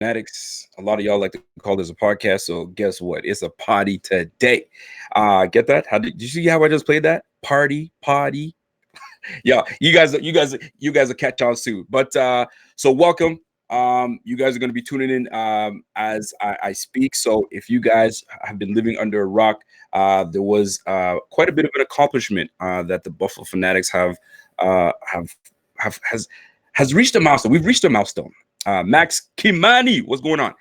Fanatics. A lot of y'all like to call this a podcast, so guess what? It's a party today. Get that? Did you see how I just played that? Party. Yeah, you guys will catch on soon. But so welcome. You guys are going to be tuning in as I speak. So if you guys have been living under a rock, there was quite a bit of an accomplishment that the Buffalo Fanatics have has reached a milestone. We've reached a milestone. Max Kimani, what's going on?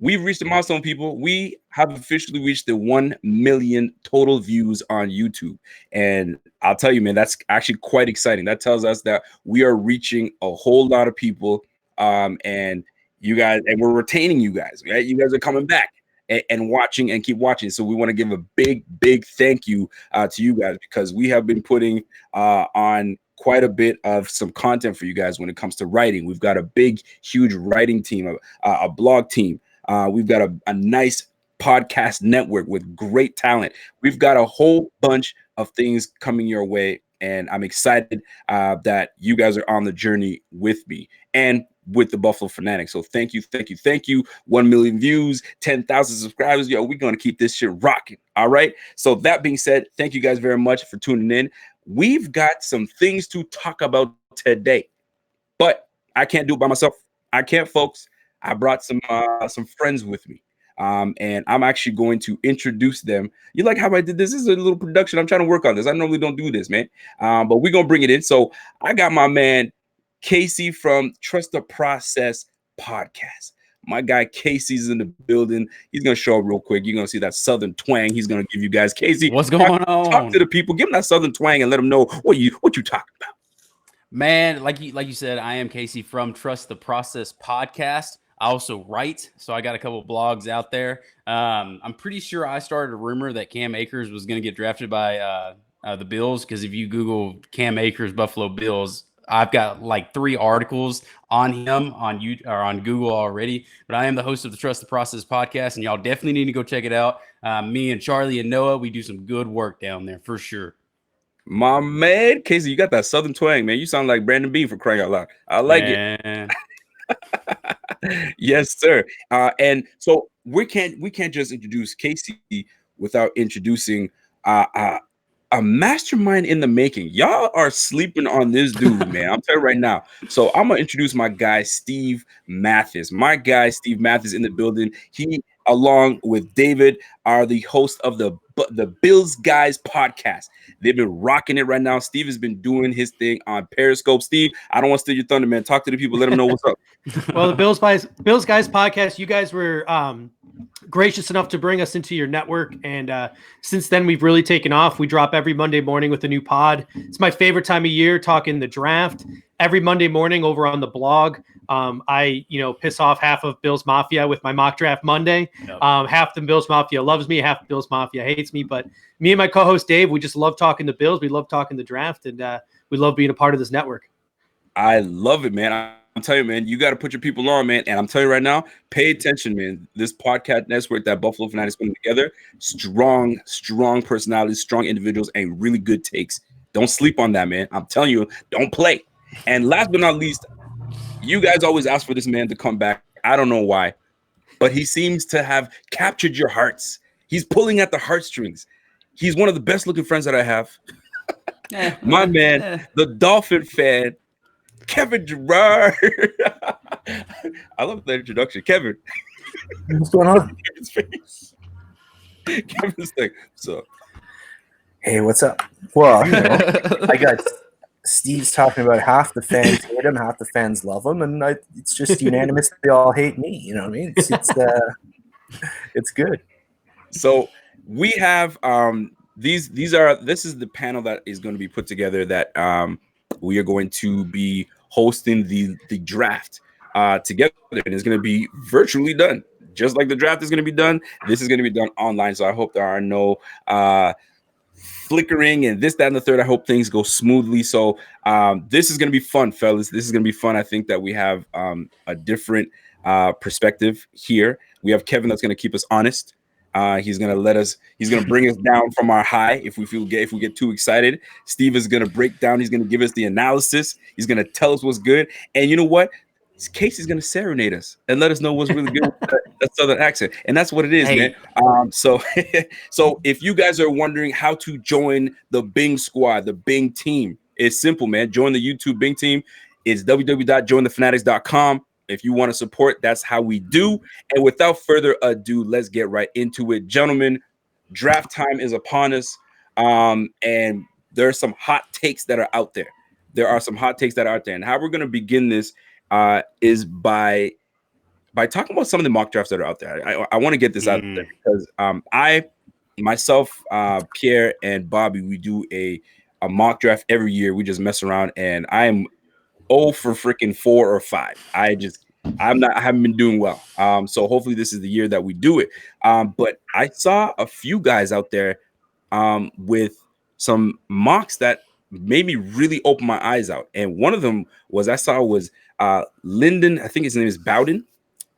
We've reached a milestone, people. We have officially reached the 1 million total views on YouTube. And I'll tell you, man, that's actually quite exciting. That tells us that we are reaching a whole lot of people. And you guys, and we're retaining you guys, right? You guys are coming back and watching and keep watching. So we want to give a big thank you to you guys, because we have been putting on quite a bit of some content for you guys when it comes to writing. We've got a big, huge writing team, a blog team. We've got a nice podcast network with great talent. We've got a whole bunch of things coming your way, and I'm excited that you guys are on the journey with me and with the Buffalo Fanatics. So thank you. 1 million views, 10,000 subscribers. Yo, we're going to keep this shit rocking. All right. So that being said, thank you guys very much for tuning in. We've got some things to talk about today, but I can't do it by myself. I can't, folks. I brought some friends with me, and I'm actually going to introduce them. You like how I did this? This is a little production. I'm trying to work on this. I normally don't do this, man, but we're going to bring it in. So I got my man Casey from Trust the Process podcast. My guy Casey's in the building. He's going to show up real quick. You're going to see that Southern twang. He's going to give you guys. Casey, what's going on? Talk to the people. Give them that Southern twang and let them know what you talking about. Man, like you said, I am Casey from Trust the Process podcast. I also write, so I got a couple blogs out there. I'm pretty sure I started a rumor that Cam Akers was going to get drafted by the Bills, because if you Google Cam Akers Buffalo Bills, I've got like 3 articles on him on Google already. But I am the host of the Trust the Process podcast, and y'all definitely need to go check it out. Me and Charlie and Noah, we do some good work down there for sure. My man, Casey, you got that Southern twang, man. You sound like Brandon B, for crying out loud. I like it. Yes, sir. And so we can't just introduce Casey without introducing a mastermind in the making. Y'all are sleeping on this dude, man. I'm telling you right now. So I'm gonna introduce my guy Steve Mathis. My guy Steve Mathis in the building. He, along with David, are the host of the Bills Guys podcast. They've been rocking it right now. Steve has been doing his thing on Periscope. Steve, I don't want to steal your thunder, man. Talk to the people. Let them know what's up. Well, the Bills Guys podcast, you guys were gracious enough to bring us into your network, and since then we've really taken off. We drop every Monday morning with a new pod. It's my favorite time of year, talking the draft. Every Monday morning over on the blog, I piss off half of Bills Mafia with my mock draft Monday. Yep. Half the Bills Mafia loves me, half the Bills Mafia hates me. But me and my co-host Dave, we just love talking the Bills. We love talking the draft, and we love being a part of this network. I love it, man. I'm telling you, man, you got to put your people on, man. And I'm telling you right now, pay attention, man. This podcast network that Buffalo Fanatics putting together, strong personalities, strong individuals, and really good takes. Don't sleep on that, man. I'm telling you, don't play. And last but not least, you guys always ask for this man to come back. I don't know why, but he seems to have captured your hearts. He's pulling at the heartstrings. He's one of the best looking friends that I have. My man, the Dolphin fan, Kevin Gerard. I love that introduction. Kevin. What's going on? Kevin's face. Kevin's like, so. Hey, what's up? Well, I got Steve's talking about half the fans hate him, half the fans love him, and it's just unanimous. They all hate me. You know what I mean? It's good. So we have this is the panel that is going to be put together that we are going to be hosting the draft together, and it's going to be virtually done, just like the draft is going to be done. This is going to be done online, so I hope there are no flickering and this, that, and the third. I hope things go smoothly. So this is going to be fun, fellas. This is going to be fun. I think that we have a different perspective here. We have Kevin that's going to keep us honest. He's going to bring us down from our high if we get too excited. Steve is going to break down. He's going to give us the analysis. He's going to tell us what's good. And you know what? Casey's gonna serenade us and let us know what's really good with that southern accent, and that's what it is, man. So so if you guys are wondering how to join the Bing squad, the Bing team, it's simple, man. Join the YouTube Bing team. It's www.jointhefanatics.com. If you want to support, that's how we do. And without further ado, let's get right into it, gentlemen. Draft time is upon us, and there are some hot takes that are out there. And how we're going to begin this is by talking about some of the mock drafts that are out there. I want to get this out there because I myself, Pierre and Bobby, we do a mock draft every year. We just mess around, and I am 0 for freaking 4 or 5. I haven't been doing well. So hopefully this is the year that we do it. But I saw a few guys out there with some mocks that made me really open my eyes out. And one of them was Lyndon, I think his name is Bowden.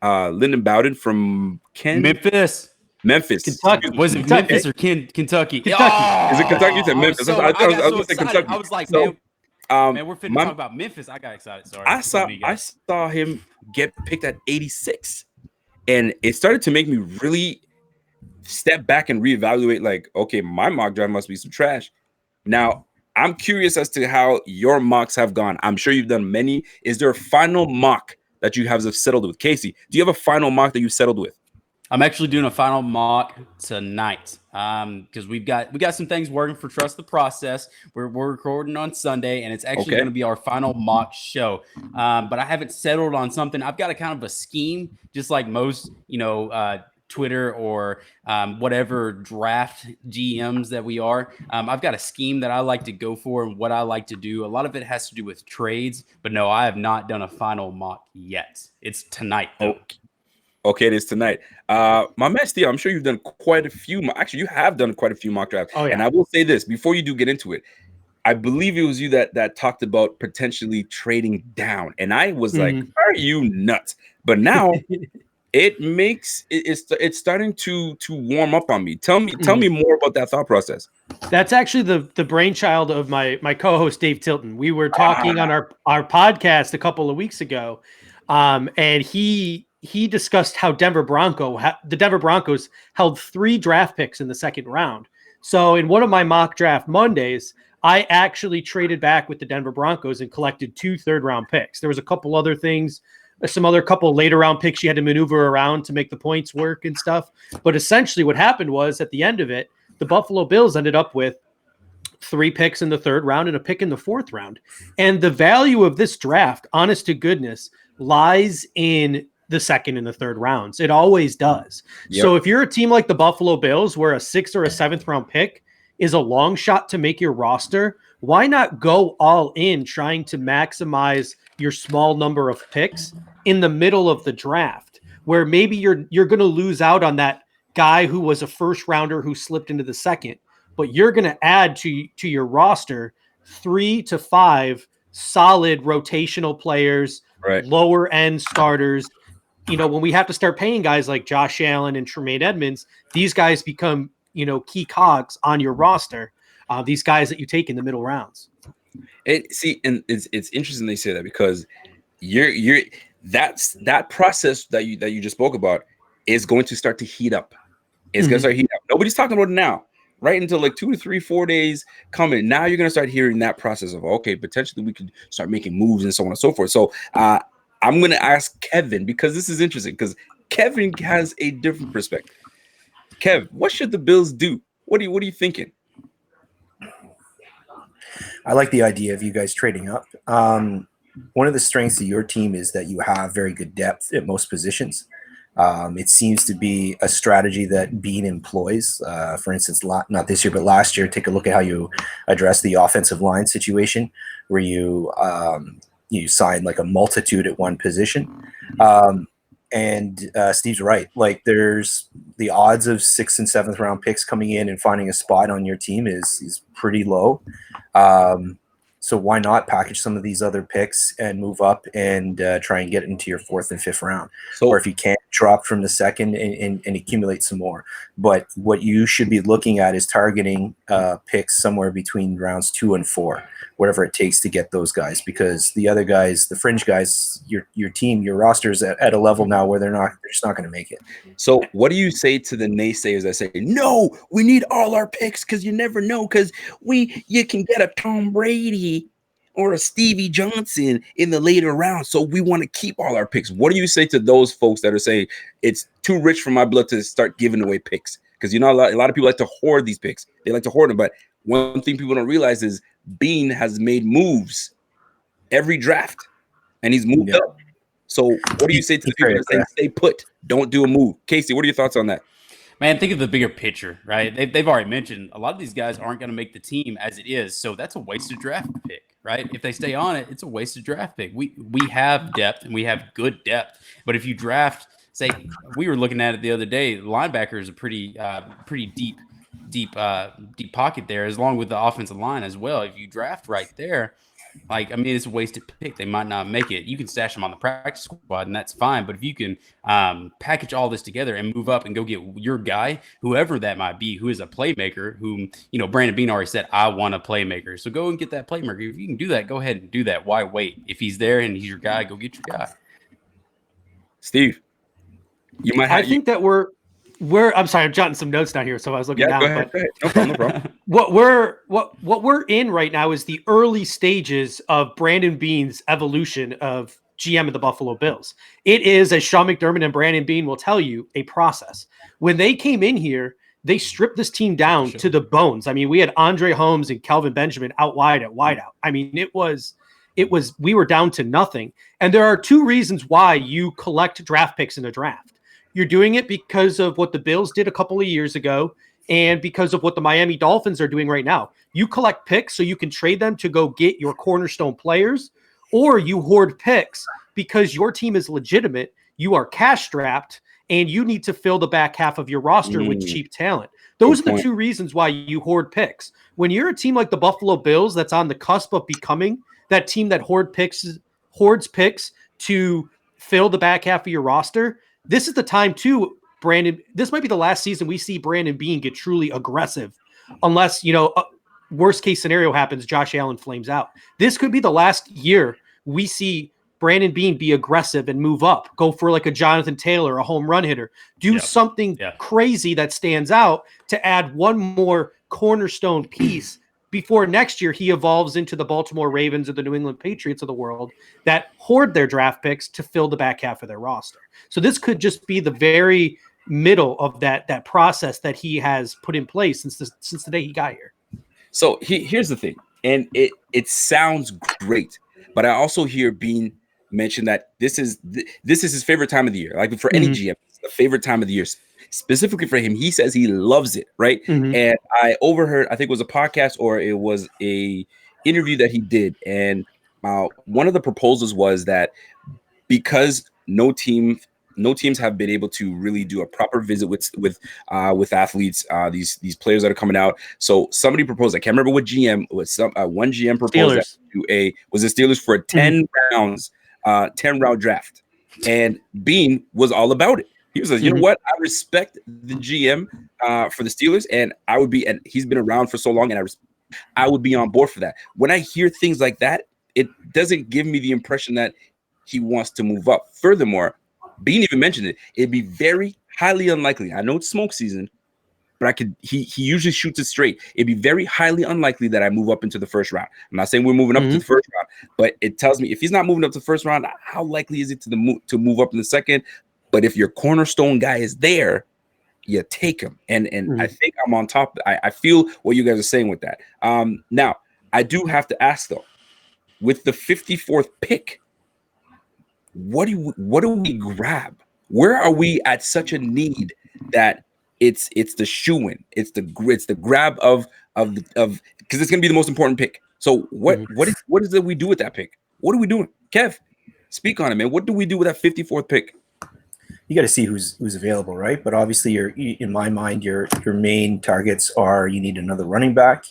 Lyndon Bowden from Memphis. Kentucky. Was it Memphis or Kentucky? Kentucky. Is it Kentucky? You said Memphis. I was going to say Kentucky. I was like, so, man, we're finna talk about Memphis. I got excited. Sorry. I saw him get picked at 86. And it started to make me really step back and reevaluate, like, okay, my mock draft must be some trash. Now, I'm curious as to how your mocks have gone. I'm sure you've done many. Is there a final mock that you have settled with? Casey, do you have a final mock that you settled with? I'm actually doing a final mock tonight because we got some things working for Trust the Process. We're recording on Sunday, and it's actually going to be our final mock show. But I haven't settled on something. I've got a kind of a scheme, just like most, Twitter or whatever draft GMs that we are. I've got a scheme that I like to go for and what I like to do. A lot of it has to do with trades, but no, I have not done a final mock yet. It's tonight, though. Okay, it is tonight. My man, Steve, I'm sure you've done quite a few. Actually, you have done quite a few mock drafts. Oh, yeah. And I will say this before you do get into it. I believe it was you that talked about potentially trading down, and I was like, "Are you nuts?" But now it's starting to warm up on me. Tell me more about that thought process. That's actually the brainchild of my co-host Dave Tilton. We were talking on our podcast a couple of weeks ago, and he discussed how the Denver Broncos held 3 draft picks in the second round. So in one of my mock draft Mondays, I actually traded back with the Denver Broncos and collected 2 third-round picks. There was a couple other things, some other couple later round picks you had to maneuver around to make the points work and stuff. But essentially what happened was at the end of it, the Buffalo Bills ended up with 3 picks in the 3rd round and a pick in the 4th round. And the value of this draft, honest to goodness, lies in the 2nd and the 3rd rounds. It always does. Yep. So if you're a team like the Buffalo Bills where a 6th or a 7th round pick is a long shot to make your roster, why not go all in trying to maximize your small number of picks in the middle of the draft, where maybe you're going to lose out on that guy who was a 1st rounder who slipped into the 2nd, but you're going to add to your roster 3 to 5 solid rotational players, right, lower end starters. When we have to start paying guys like Josh Allen and Tremaine Edmonds, these guys become, key cogs on your roster. These guys that you take in the middle rounds. And it's interesting they say that because that process that you just spoke about is going to start to heat up. It's going to start heating up. Nobody's talking about it now, right? Until like 2 to 3, 4 days coming. Now you're going to start hearing that process of, okay, potentially we could start making moves and so on and so forth. So I'm going to ask Kevin, because this is interesting, because Kevin has a different perspective. Kev, what should the Bills do? What are you thinking? I like the idea of you guys trading up. One of the strengths of your team is that you have very good depth at most positions. It seems to be a strategy that Bean employs. For instance, not this year, but last year, take a look at how you address the offensive line situation, where you sign like a multitude at one position. And Steve's right. Like, there's the odds of 6th and 7th round picks coming in and finding a spot on your team is pretty low. So why not package some of these other picks and move up and try and get into your 4th and 5th round? So, or if you can't, drop from the 2nd and accumulate some more. But what you should be looking at is targeting picks somewhere between rounds 2 and 4, whatever it takes to get those guys, because the other guys, the fringe guys, your team, your roster's at a level now where they're just not going to make it. So what do you say to the naysayers that say, no, we need all our picks because you never know, because you can get a Tom Brady or a Stevie Johnson in the later rounds, so we want to keep all our picks? What do you say to those folks that are saying it's too rich for my blood to start giving away picks? Because a lot of people like to hoard these picks. They like to hoard them, but one thing people don't realize is Bean has made moves every draft, and he's moved up. So what do you say to the people that say stay put, don't do a move? Casey, what are your thoughts on that? Man, think of the bigger picture, right? They've already mentioned a lot of these guys aren't going to make the team as it is, so that's a wasted draft pick, right? If they stay on it, it's a wasted draft pick. We have depth, and we have good depth, but if you draft, say, we were looking at it the other day, the linebacker is a pretty deep pocket there, as long with the offensive line as well. If you draft right there, it's a wasted pick. They might not make it. You can stash them on the practice squad, and that's fine. But if you can package all this together and move up and go get your guy, whoever that might be, who is a playmaker, whom, Brandon Bean already said, I want a playmaker. So go and get that playmaker. If you can do that, go ahead and do that. Why wait? If he's there and he's your guy, go get your guy. Steve, you might have. I think that we're. I'm sorry, I'm jotting some notes down here, so I was looking down. Go ahead. No problem. What we're in right now is the early stages of Brandon Bean's evolution of GM of the Buffalo Bills. It is, as Sean McDermott and Brandon Bean will tell you, a process. When they came in here, they stripped this team down to the bones. I mean, we had Andre Holmes and Kelvin Benjamin out wide at wideout. I mean, we were down to nothing. And there are two reasons why you collect draft picks in a draft. You're doing it because of what the Bills did a couple of years ago and because of what the Miami Dolphins are doing right now. You collect picks so you can trade them to go get your cornerstone players, or you hoard picks because your team is legitimate, you are cash strapped, and you need to fill the back half of your roster with cheap talent. Those are the two reasons why you hoard picks. When you're a team like the Buffalo Bills that's on the cusp of becoming that team that hoards picks to fill the back half of your roster, this is the time too, Brandon. This might be the last season we see Brandon Bean get truly aggressive, unless, worst case scenario happens, Josh Allen flames out. This could be the last year we see Brandon Bean be aggressive and move up, go for like a Jonathan Taylor, a home run hitter, do something crazy that stands out to add one more cornerstone piece before next year he evolves into the Baltimore Ravens or the New England Patriots of the world that hoard their draft picks to fill the back half of their roster. So this could just be the very middle of that process that he has put in place since the day he got here. So here's the thing, and it sounds great, but I also hear Bean mention that this is his favorite time of the year. Like for any GM, it's the favorite time of the year. Specifically for him, he says he loves it, right? And I overheard, I think it was a podcast or it was a interview that he did, and one of the proposals was that because no teams have been able to really do a proper visit with athletes, these players that are coming out. So somebody proposed, I can't remember what GM was. One GM proposed that to the Steelers for a 10 round draft, and Bean was all about it. He was like, you know what? I respect the GM for the Steelers, and I would be, and he's been around for so long, and I would be on board for that. When I hear things like that, it doesn't give me the impression that he wants to move up. Furthermore, Bean even mentioned it. It'd be very highly unlikely. I know it's smoke season, but he usually shoots it straight. It'd be very highly unlikely that I move up into the first round. I'm not saying we're moving up to the first round, but it tells me if he's not moving up to the first round, how likely is it to move up in the second? But if your cornerstone guy is there, you take him. And I think I'm on top. I feel what you guys are saying with that. Now, I do have to ask, though, with the 54th pick, what do we grab? Where are we at such a need that it's the shoe-in? It's the grab of because it's going to be the most important pick. So what is it we do with that pick? What are we doing? Kev, speak on it, man. What do we do with that 54th pick? You got to see who's available, right? But obviously, in my mind, your main targets are you need another running back.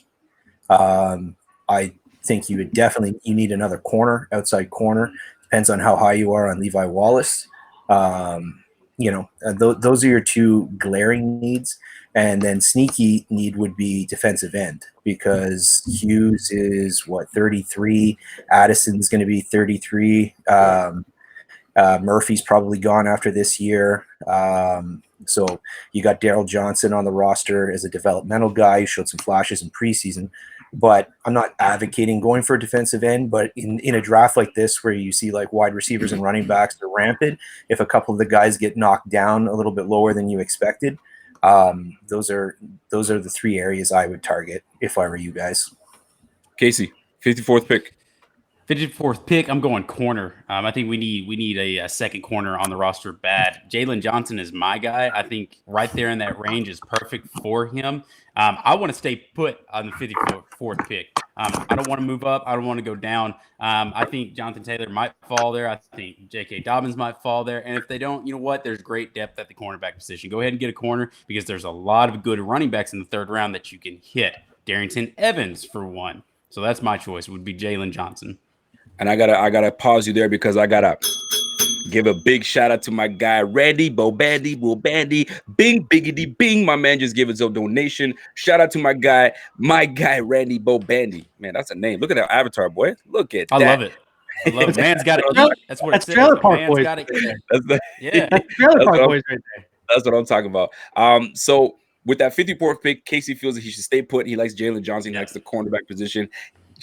I think you need another corner, outside corner. Depends on how high you are on Levi Wallace. Those are your two glaring needs. And then sneaky need would be defensive end, because Hughes is 33. Addison's going to be 33. Murphy's probably gone after this year. So you got Daryl Johnson on the roster as a developmental guy who showed some flashes in preseason. But I'm not advocating going for a defensive end. But in a draft like this, where you see like wide receivers and running backs are rampant, if a couple of the guys get knocked down a little bit lower than you expected, those are the three areas I would target if I were you guys. Casey, 54th pick. 54th pick, I'm going corner. I think we need a second corner on the roster bad. Jalen Johnson is my guy. I think right there in that range is perfect for him. I want to stay put on the 54th pick. I don't want to move up. I don't want to go down. I think Jonathan Taylor might fall there. I think J.K. Dobbins might fall there. And if they don't, you know what? There's great depth at the cornerback position. Go ahead and get a corner, because there's a lot of good running backs in the third round that you can hit. Darrynton Evans, for one. So that's my choice, would be Jalen Johnson. And I gotta pause you there, because I gotta give a big shout out to my guy Randy Bobandy, Bing Biggity Bing. My man just gave us a donation. Shout out to my guy Randy Bobandy. Man, that's a name. Look at that avatar, boy. Look at that. I love it. I love it. Man's got to eat. That's what it says. Trailer Park Man's Boys. got to eat. That's Trailer Park Boys right there. That's what I'm talking about. So with that 54th pick, Casey feels that he should stay put. He likes Jalen Johnson. He likes the cornerback position.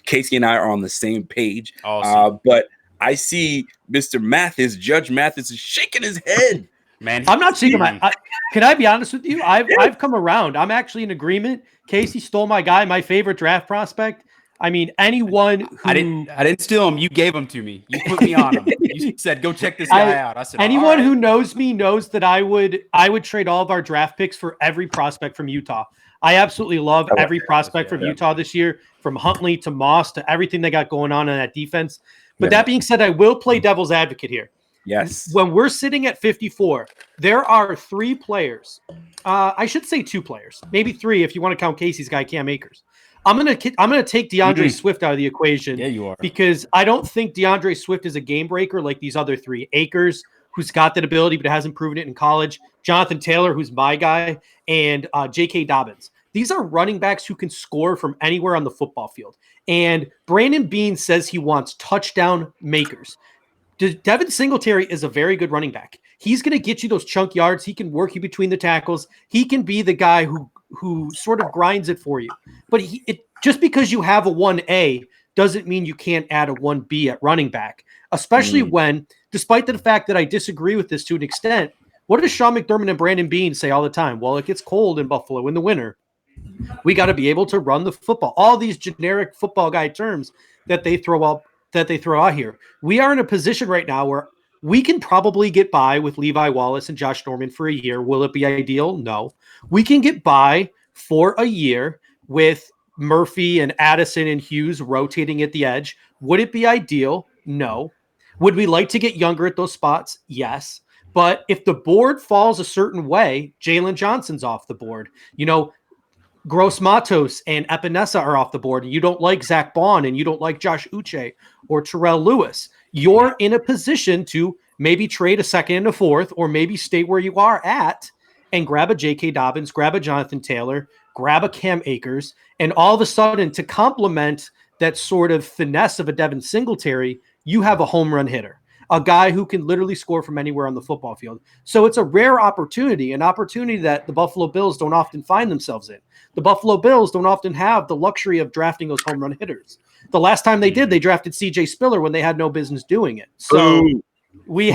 Casey and I are on the same page. Awesome. But I see Mr. Mathis, Judge Mathis, is shaking his head. Man, I'm not shaking my. Can I be honest with you? I've come around. I'm actually in agreement. Casey stole my guy, my favorite draft prospect. I mean, anyone who I didn't steal him. You gave him to me. You put me on him. You said, "Go check this guy out." I said, anyone who knows me knows that I would trade all of our draft picks for every prospect from Utah. I absolutely love every prospect from Utah this year, from Huntley to Moss to everything they got going on in that defense. But that being said, I will play devil's advocate here. Yes. When we're sitting at 54, there are three players. I should say two players, maybe three if you want to count Casey's guy, Cam Akers. I'm gonna take DeAndre Swift out of the equation. Yeah, you are. Because I don't think DeAndre Swift is a game breaker like these other three. Akers, who's got that ability but hasn't proven it in college. Jonathan Taylor, who's my guy, and J.K. Dobbins. These are running backs who can score from anywhere on the football field. And Brandon Beane says he wants touchdown makers. Devin Singletary is a very good running back. He's going to get you those chunk yards. He can work you between the tackles. He can be the guy who sort of grinds it for you. But just because you have a 1A doesn't mean you can't add a 1B at running back, especially when, despite the fact that I disagree with this to an extent, what does Sean McDermott and Brandon Beane say all the time? Well, it gets cold in Buffalo in the winter. We got to be able to run the football. All these generic football guy terms that they throw out here. We are in a position right now where we can probably get by with Levi Wallace and Josh Norman for a year. Will it be ideal? No. We can get by for a year with Murphy and Addison and Hughes rotating at the edge. Would it be ideal? No. Would we like to get younger at those spots? Yes. But if the board falls a certain way, Jalen Johnson's off the board. Gross Matos and Epinesa are off the board, and you don't like Zach Bond and you don't like Josh Uche or Terrell Lewis. You're in a position to maybe trade a second and a fourth, or maybe stay where you are at and grab a J.K. Dobbins, grab a Jonathan Taylor, grab a Cam Akers, and all of a sudden, to complement that sort of finesse of a Devin Singletary, you have a home run hitter, a guy who can literally score from anywhere on the football field. So it's a rare opportunity, an opportunity that the Buffalo Bills don't often find themselves in. The Buffalo Bills don't often have the luxury of drafting those home run hitters. The last time they did, they drafted CJ Spiller when they had no business doing it. So we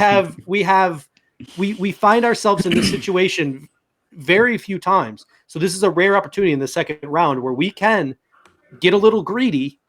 find ourselves in this situation very few times. So this is a rare opportunity in the second round where we can get a little greedy,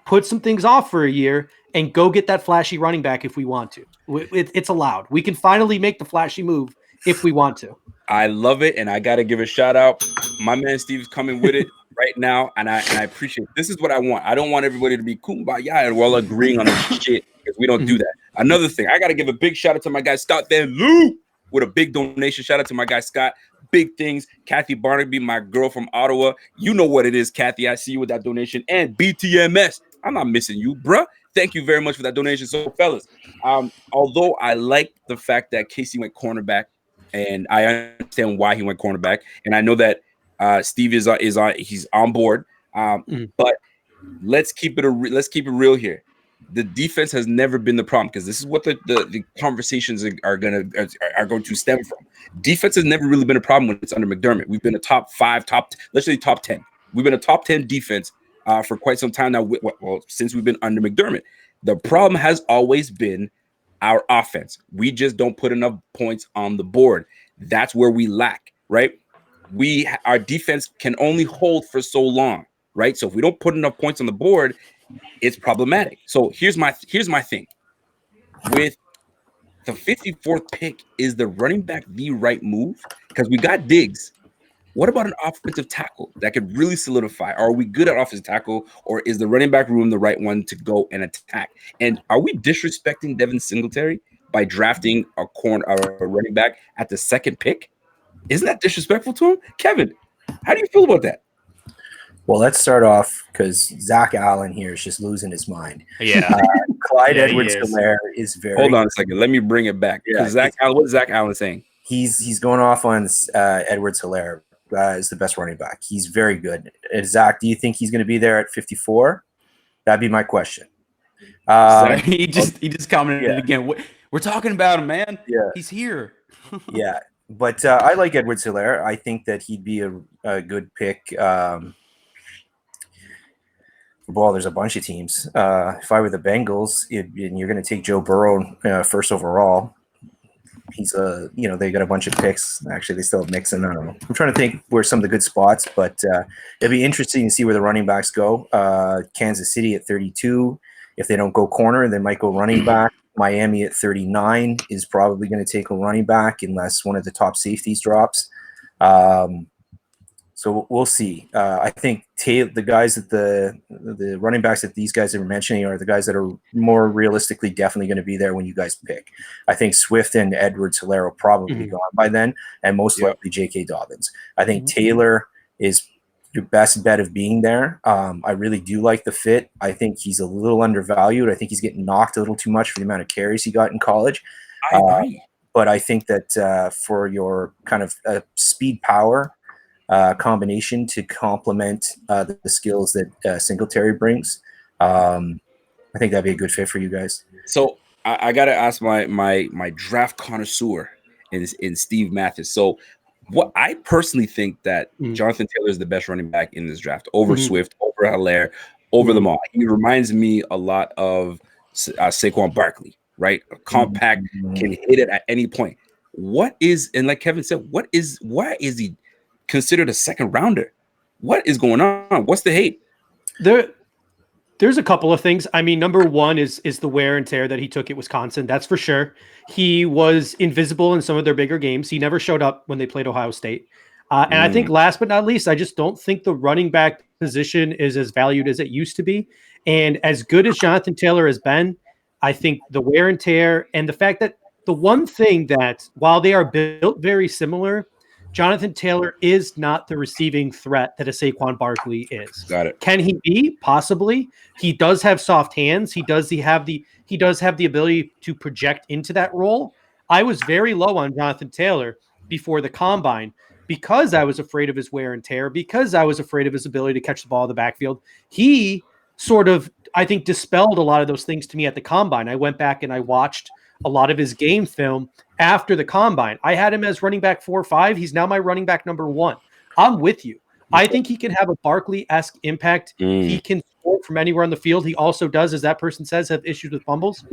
put some things off for a year, and go get that flashy running back if we want to. It's allowed. We can finally make the flashy move if we want to. I love it, and I got to give a shout out. My man Steve's coming with it right now, and I appreciate it. This is what I want. I don't want everybody to be kumbaya and we're all agreeing on this shit, because we don't do that. Another thing, I got to give a big shout out to my guy Scott Van Loo with a big donation. Shout out to my guy Scott. Big things. Kathy Barnaby, my girl from Ottawa. You know what it is, Kathy. I see you with that donation. And BTMS. I'm not missing you, bruh. Thank you very much for that donation. So, fellas, although I like the fact that Casey went cornerback, and I understand why he went cornerback, and I know that Steve is he's on board. But let's keep it real here. The defense has never been the problem, because this is what the conversations are going to stem from. Defense has never really been a problem when it's under McDermott. We've been a top 5, let's say top 10. We've been a top 10 defense for quite some time now. Since we've been under McDermott. The problem has always been our offense. We just don't put enough points on the board. That's where we lack, right? Our defense can only hold for so long, right? So if we don't put enough points on the board, it's problematic. So here's my thing. With the 54th pick, is the running back the right move? Because we got Diggs. What about an offensive tackle that could really solidify? Are we good at offensive tackle, or is the running back room the right one to go and attack? And are we disrespecting Devin Singletary by drafting a running back at the 2nd pick? Isn't that disrespectful to him? Kevin, how do you feel about that? Well, let's start off, because Zach Allen here is just losing his mind. Yeah. Clyde Edwards-Helaire is very. Hold on a second. Let me bring it back. Yeah, what is Zach Allen saying? He's going off on Edwards-Helaire is the best running back. He's very good. Zach, do you think he's going to be there at 54? That'd be my question. He just commented again. We're talking about him, man. Yeah, he's here. Yeah, but I like Edwards-Helaire. I think that he'd be a good pick. Well, there's a bunch of teams. If I were the Bengals, and you're going to take Joe Burrow first overall, he's they got a bunch of picks. Actually, they still have Mixon. I don't know. I'm trying to think where some of the good spots, but it'd be interesting to see where the running backs go. Kansas City at 32. If they don't go corner, they might go running back. Miami at 39 is probably going to take a running back unless one of the top safeties drops. So we'll see. I think the guys that the running backs that these guys are mentioning are the guys that are more realistically definitely going to be there when you guys pick. I think Swift and Edwards-Helaire will probably be gone by then, and most likely J.K. Dobbins. I think Taylor is your best bet of being there. I really do like the fit. I think he's a little undervalued. I think he's getting knocked a little too much for the amount of carries he got in college. I agree. But I think that for your kind of speed power combination to complement the skills that Singletary brings, I think that'd be a good fit for you guys. So I got to ask my draft connoisseur in Steve Mathis. So what I personally think that Jonathan Taylor is the best running back in this draft over Swift, over Helaire, over them all. He reminds me a lot of Saquon Barkley, right? A compact, can hit it at any point. What is, and like Kevin said, why is he considered a second rounder? What is going on? What's the hate? There's a couple of things. I mean, number one is the wear and tear that he took at Wisconsin. That's for sure. He was invisible in some of their bigger games. He never showed up when they played Ohio State. And I think last but not least, I just don't think the running back position is as valued as it used to be. And as good as Jonathan Taylor has been, I think the wear and tear and the fact that the one thing that while they are built very similar, Jonathan Taylor is not the receiving threat that a Saquon Barkley is. Got it. Can he be? Possibly. He does have soft hands. He does have the ability to project into that role. I was very low on Jonathan Taylor before the combine because I was afraid of his wear and tear, because I was afraid of his ability to catch the ball in the backfield. He sort of, I think, dispelled a lot of those things to me at the combine. I went back and I watched a lot of his game film after the combine. I had him as running back 4 or 5. He's now my running back number 1. I'm with you. I think he can have a Barkley-esque impact. He can score from anywhere on the field. He also does, as that person says, have issues with fumbles.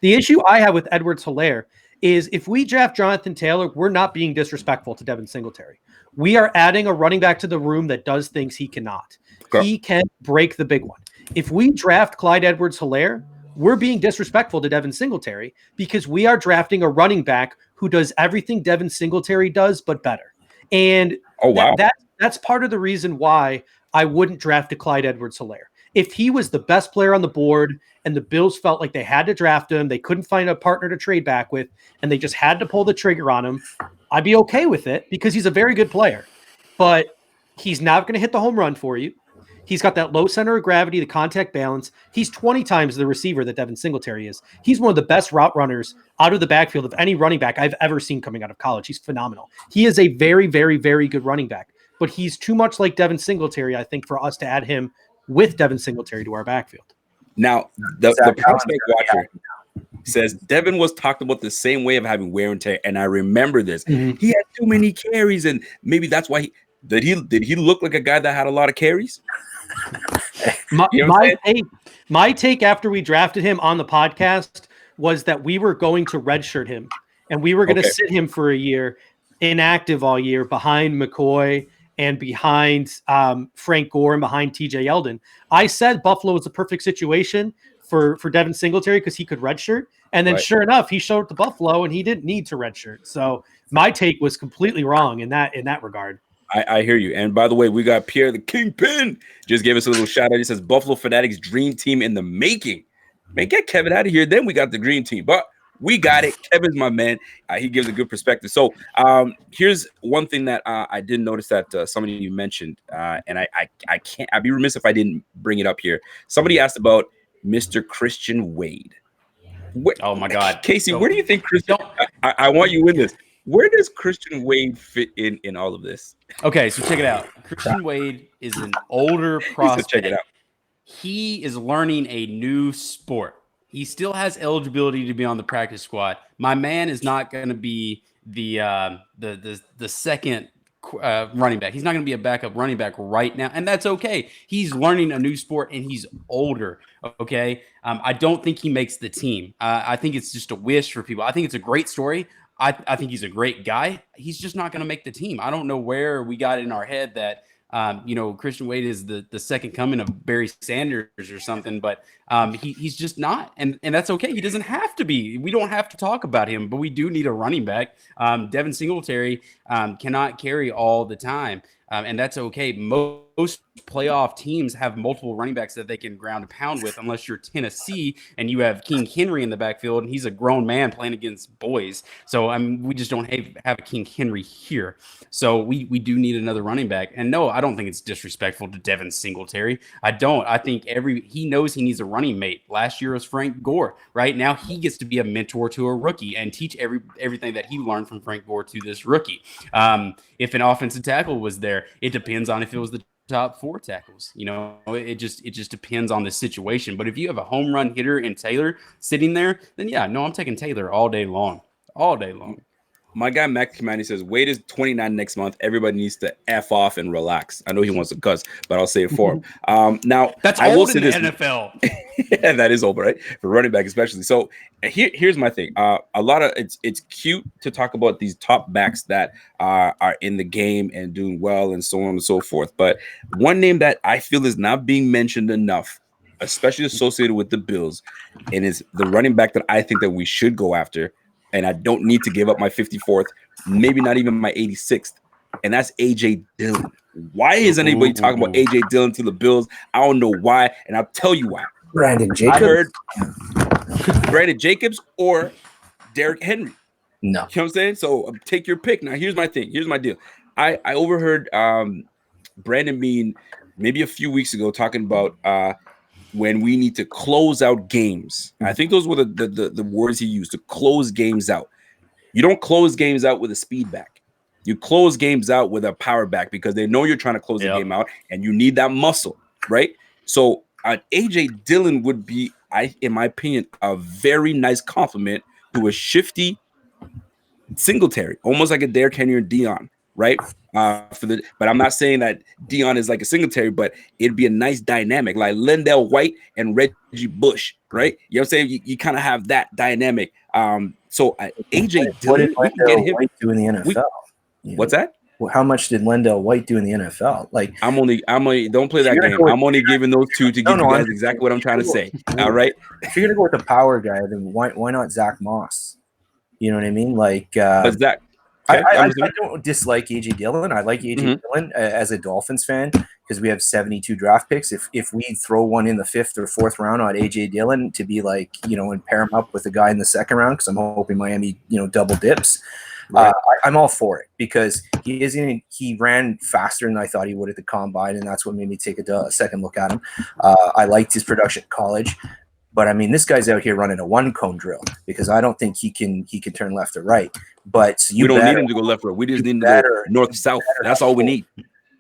The issue I have with Edwards-Helaire is if we draft Jonathan Taylor, we're not being disrespectful to Devin Singletary. We are adding a running back to the room that does things he cannot. Okay. He can break the big one. If we draft Clyde Edwards-Helaire, we're being disrespectful to Devin Singletary because we are drafting a running back who does everything Devin Singletary does, but better. And that's part of the reason why I wouldn't draft a Clyde Edwards-Helaire. If he was the best player on the board and the Bills felt like they had to draft him, they couldn't find a partner to trade back with, and they just had to pull the trigger on him, I'd be okay with it because he's a very good player. But he's not going to hit the home run for you. He's got that low center of gravity, the contact balance. He's 20 times the receiver that Devin Singletary is. He's one of the best route runners out of the backfield of any running back I've ever seen coming out of college. He's phenomenal. He is a very, very, very good running back, but he's too much like Devin Singletary, I think, for us to add him with Devin Singletary to our backfield. Now, the prospect watcher says Devin was talked about the same way of having wear and tear, and I remember this. Mm-hmm. He had too many carries, and maybe that's why did he look like a guy that had a lot of carries? My take after we drafted him on the podcast was that we were going to redshirt him, and we were going to sit him for a year, inactive all year, behind McCoy and behind Frank Gore and behind TJ Yeldon. I said Buffalo was the perfect situation for Devin Singletary because he could redshirt. And then sure enough, he showed up to Buffalo and he didn't need to redshirt. So my take was completely wrong in that regard. I hear you. And by the way, we got Pierre the Kingpin just gave us a little shout out. He says Buffalo Fanatics dream team in the making. Man, get Kevin out of here. Then we got the dream team. But we got it. Kevin's my man. He gives a good perspective. So here's one thing that I did notice that somebody you mentioned, and I can't. I'd be remiss if I didn't bring it up here. Somebody asked about Mr. Christian Wade. Oh my God, Casey, where do you think Christian? I want you in this. Where does Christian Wade fit in all of this? Okay, so check it out. Christian Wade is an older prospect. Check it out. He is learning a new sport. He still has eligibility to be on the practice squad. My man is not going to be the second running back. He's not going to be a backup running back right now, and that's okay. He's learning a new sport, and he's older. Okay, I don't think he makes the team. I think it's just a wish for people. I think it's a great story. I think he's a great guy. He's just not going to make the team. I don't know where we got in our head that Christian Wade is the second coming of Barry Sanders or something, but he's just not, and that's okay. He doesn't have to be. We don't have to talk about him, but we do need a running back. Devin Singletary cannot carry all the time, and that's okay. Most playoff teams have multiple running backs that they can ground and pound with, unless you're Tennessee and you have King Henry in the backfield, and he's a grown man playing against boys. So we just don't have a King Henry here. So we do need another running back. And no, I don't think it's disrespectful to Devin Singletary. I don't. I think he knows he needs a running mate. Last year was Frank Gore. Right now he gets to be a mentor to a rookie and teach everything that he learned from Frank Gore to this rookie. If an offensive tackle was there, it depends on if it was the top 4 tackles. It just depends on the situation. But if you have a home run hitter in Taylor sitting there, then I'm taking Taylor all day long. My guy Mac Kimani says Wade is 29 next month. Everybody needs to F off and relax. I know he wants to cuss, but I'll say it for him. Now that's old in the NFL. Yeah, that is old, right? For running back especially. So here's my thing. A lot of it's cute to talk about these top backs that are in the game and doing well and so on and so forth. But one name that I feel is not being mentioned enough, especially associated with the Bills, and is the running back that I think that we should go after. And I don't need to give up my 54th, maybe not even my 86th. And that's A.J. Dillon. Why isn't anybody talking about A.J. Dillon to the Bills? I don't know why, and I'll tell you why. Brandon Jacobs? I heard Brandon Jacobs or Derrick Henry. No. You know what I'm saying? So take your pick. Now, here's my thing. Here's my deal. I overheard Brandon Bean maybe a few weeks ago talking about when we need to close out games. I think those were the words he used, to close games out. You don't close games out with a speed back. You close games out with a power back because they know you're trying to close the game out and you need that muscle, right? So A.J. Dillon would be, in my opinion, a very nice compliment to a shifty Singletary, almost like a Derrick Henry or Dion, right? But I'm not saying that Dion is like a Singletary, but it'd be a nice dynamic, like Lendell White and Reggie Bush, right? You know what I'm saying? You kind of have that dynamic. So A.J. Dillon, what did Lendell White do in the NFL? What's that? Well, how much did Lendell White do in the NFL? Like, I'm only don't play that game. I'm only giving those two to give you guys exactly what I'm trying to say. All right. If you're gonna go with the power guy, then why not Zach Moss? You know what I mean? Like, but Zach. I don't dislike A.J. Dillon. I like A.J. Dillon as a Dolphins fan because we have 72 draft picks. If we throw one in the 5th or 4th round on A.J. Dillon to be like, and pair him up with a guy in the 2nd round, because I'm hoping Miami, double dips. Right. I'm all for it because he ran faster than I thought he would at the combine, and that's what made me take a second look at him. I liked his production at college, but I mean, this guy's out here running a 1-cone drill because I don't think he can turn left or right. But we don't need him to go left or right. We just need him to go north south. That's all we need.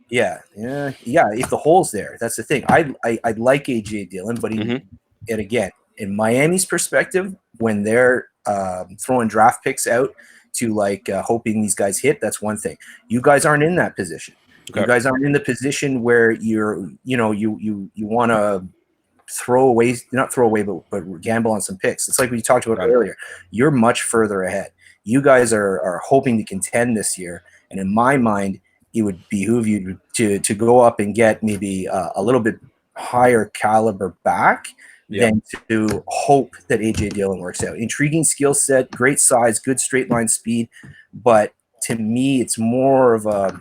Yeah. If the hole's there, that's the thing. I like AJ Dillon, but and again, in Miami's perspective, when they're throwing draft picks out to hoping these guys hit, that's one thing. You guys aren't in that position. Okay. You guys aren't in the position where you want to not throw away, but gamble on some picks. It's like we talked about earlier. You're much further ahead. You guys are hoping to contend this year, and in my mind, it would behoove you to go up and get maybe a little bit higher caliber back than to hope that AJ Dillon works out. Intriguing skill set, great size, good straight line speed, but to me, it's more of a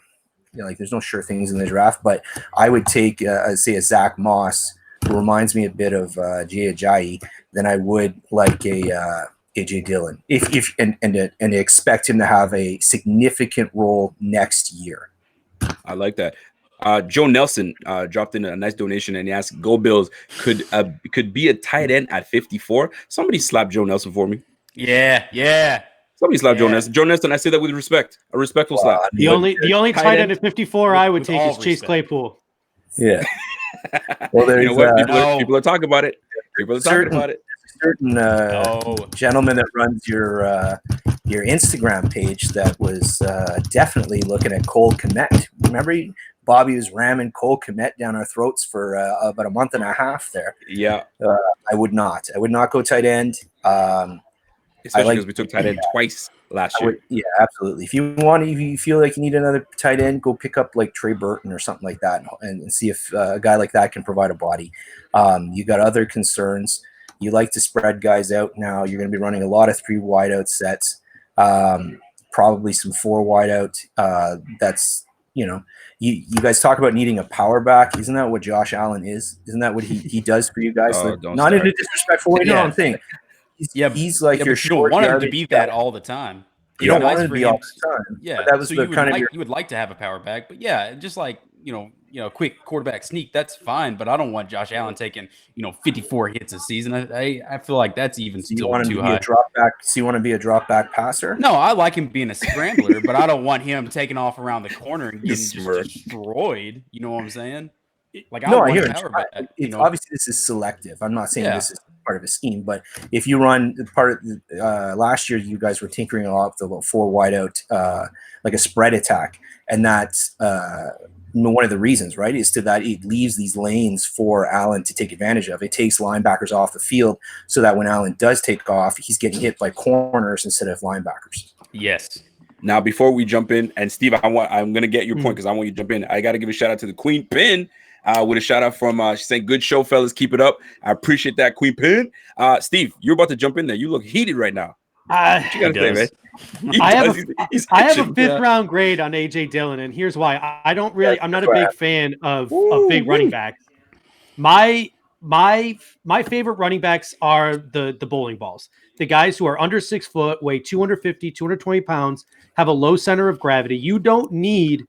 there's no sure things in the draft. But I would take say a Zach Moss, who reminds me a bit of Jay Ajayi, than I would like a AJ Dillon if and expect him to have a significant role next year. I like that. Joe Nelson dropped in a nice donation and he asked, "Go Bills could be a tight end at 54." Somebody slap Joe Nelson for me. Yeah. Somebody slap Joe Nelson. Joe Nelson, I say that with respect, a respectful slap. The only tight end at 54 I would take is Chase Claypool. Yeah. Well, there's people are talking about it. People are talking about it. Certain gentleman that runs your Instagram page that was definitely looking at Cole Kmet. Remember, Bobby was ramming Cole Kmet down our throats for about a month and a half there. Yeah. I would not go tight end. Especially because we took tight end twice last year. Absolutely. If you feel like you need another tight end, go pick up like Trey Burton or something like that and see if a guy like that can provide a body. You got other concerns. You like to spread guys out now. You're going to be running a lot of 3 wideout sets, probably some 4 wideout. That's, you guys talk about needing a power back. Isn't that what Josh Allen is? Isn't that what he does for you guys? Not in a disrespectful way. No, I'm saying he's like your short. You don't want him to be that all the time. You don't want him to be all the time. Yeah, that was so you would like to have a power back, but just like quick quarterback sneak, that's fine. But I don't want Josh Allen taking 54 hits a season. I feel like that's even still too high. So you want to be a drop back passer? No, I like him being a scrambler, but I don't want him taking off around the corner and getting just destroyed. You know what I'm saying? Like I hear it. Obviously, this is selective. I'm not saying this is part of a scheme, but if you run part of last year, you guys were tinkering a lot with about 4 wideout, like a spread attack, and that's one of the reasons, right? Is to that it leaves these lanes for Allen to take advantage of. It takes linebackers off the field so that when Allen does take off, he's getting hit by corners instead of linebackers. Yes. Now, before we jump in, and Steve, I'm going to get your point because I want you to jump in. I got to give a shout out to the Queen Pin. With a shout out from she's saying, "Good show, fellas. Keep it up." I appreciate that, Queen Pin. Steve, you're about to jump in there. You look heated right now. What you gotta say, man? I have a 5th round grade on AJ Dillon, and here's why. I'm not a big fan of big running backs. My favorite running backs are the bowling balls. The guys who are under 6 foot, weigh 250, 220 pounds, have a low center of gravity. You don't need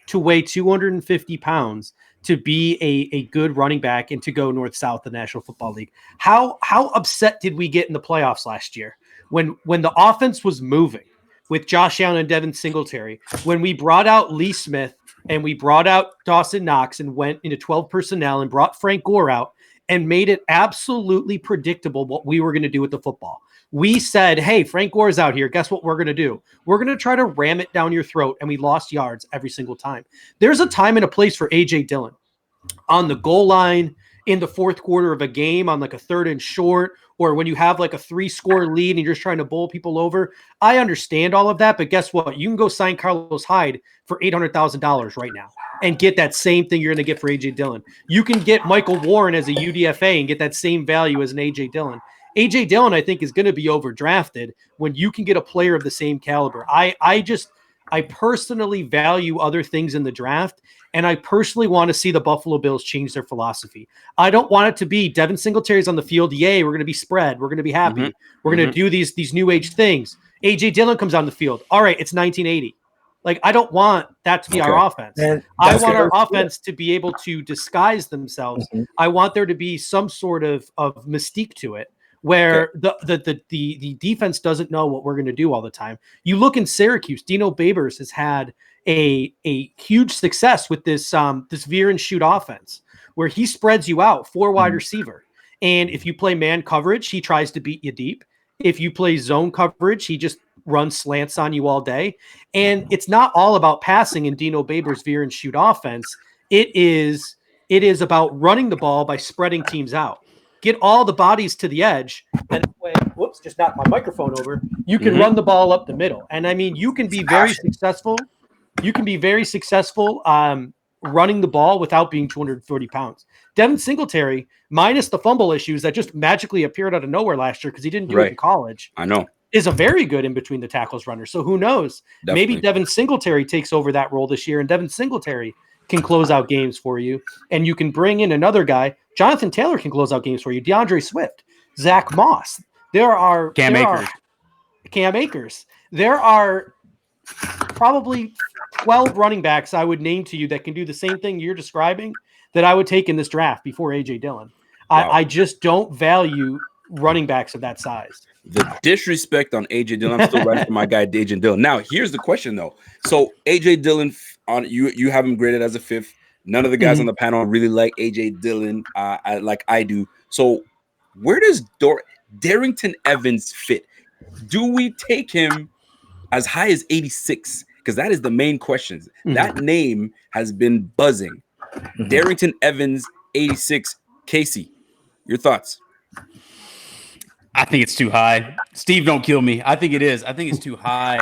to weigh 250 pounds to be a good running back and to go north-south the National Football League. How upset did we get in the playoffs last year when the offense was moving with Josh Allen and Devin Singletary, when we brought out Lee Smith and we brought out Dawson Knox and went into 12 personnel and brought Frank Gore out and made it absolutely predictable what we were going to do with the football. We said, hey, Frank Gore's out here. Guess what we're going to do? We're going to try to ram it down your throat, and we lost yards every single time. There's a time and a place for A.J. Dillon on the goal line in the 4th quarter of a game on like a 3rd and short, or when you have like a 3-score lead and you're just trying to bowl people over. I understand all of that, but guess what? You can go sign Carlos Hyde for $800,000 right now and get that same thing you're going to get for A.J. Dillon. You can get Michael Warren as a UDFA and get that same value as an A.J. Dillon. A.J. Dillon, I think, is going to be overdrafted when you can get a player of the same caliber. I personally value other things in the draft, and I personally want to see the Buffalo Bills change their philosophy. I don't want it to be Devin Singletary's on the field. Yay, we're going to be spread. We're going to be happy. We're going to do these new age things. AJ Dillon comes on the field. All right, it's 1980. Like, I don't want that to be our offense. And I that's want our what- offense to be able to disguise themselves. I want there to be some sort of mystique to it, where the defense doesn't know what we're going to do all the time. You look in Syracuse, Dino Babers has had a huge success with this veer and shoot offense, where he spreads you out 4 wide receiver. And if you play man coverage, he tries to beat you deep. If you play zone coverage, he just runs slants on you all day. And it's not all about passing in Dino Babers' veer and shoot offense. It is about running the ball by spreading teams out. Get all the bodies to the edge. And whoops, just knocked my microphone over. You can run the ball up the middle. And I mean, you can be very successful. You can be very successful running the ball without being 240 pounds. Devin Singletary, minus the fumble issues that just magically appeared out of nowhere last year because he didn't do it in college. I know. Is a very good in between the tackles runner. So who knows? Definitely. Maybe Devin Singletary takes over that role this year, and Devin Singletary can close out games for you. And you can bring in another guy. Jonathan Taylor can close out games for you. DeAndre Swift, Zach Moss. There are Cam Akers. There are probably 12 running backs I would name to you that can do the same thing you're describing that I would take in this draft before AJ Dillon. Wow. I just don't value running backs of that size. The disrespect on AJ Dillon. I'm still riding for my guy AJ Dillon. Now, here's the question though. So AJ Dillon, on you have him graded as a 5th. None of the guys on the panel really like AJ Dillon, like I do. So where does Darrynton Evans fit? Do we take him as high as 86? Because that is the main question. That name has been buzzing. Darrynton Evans, 86. Casey, your thoughts? I think it's too high. Steve, don't kill me. I think it is. I think it's too high.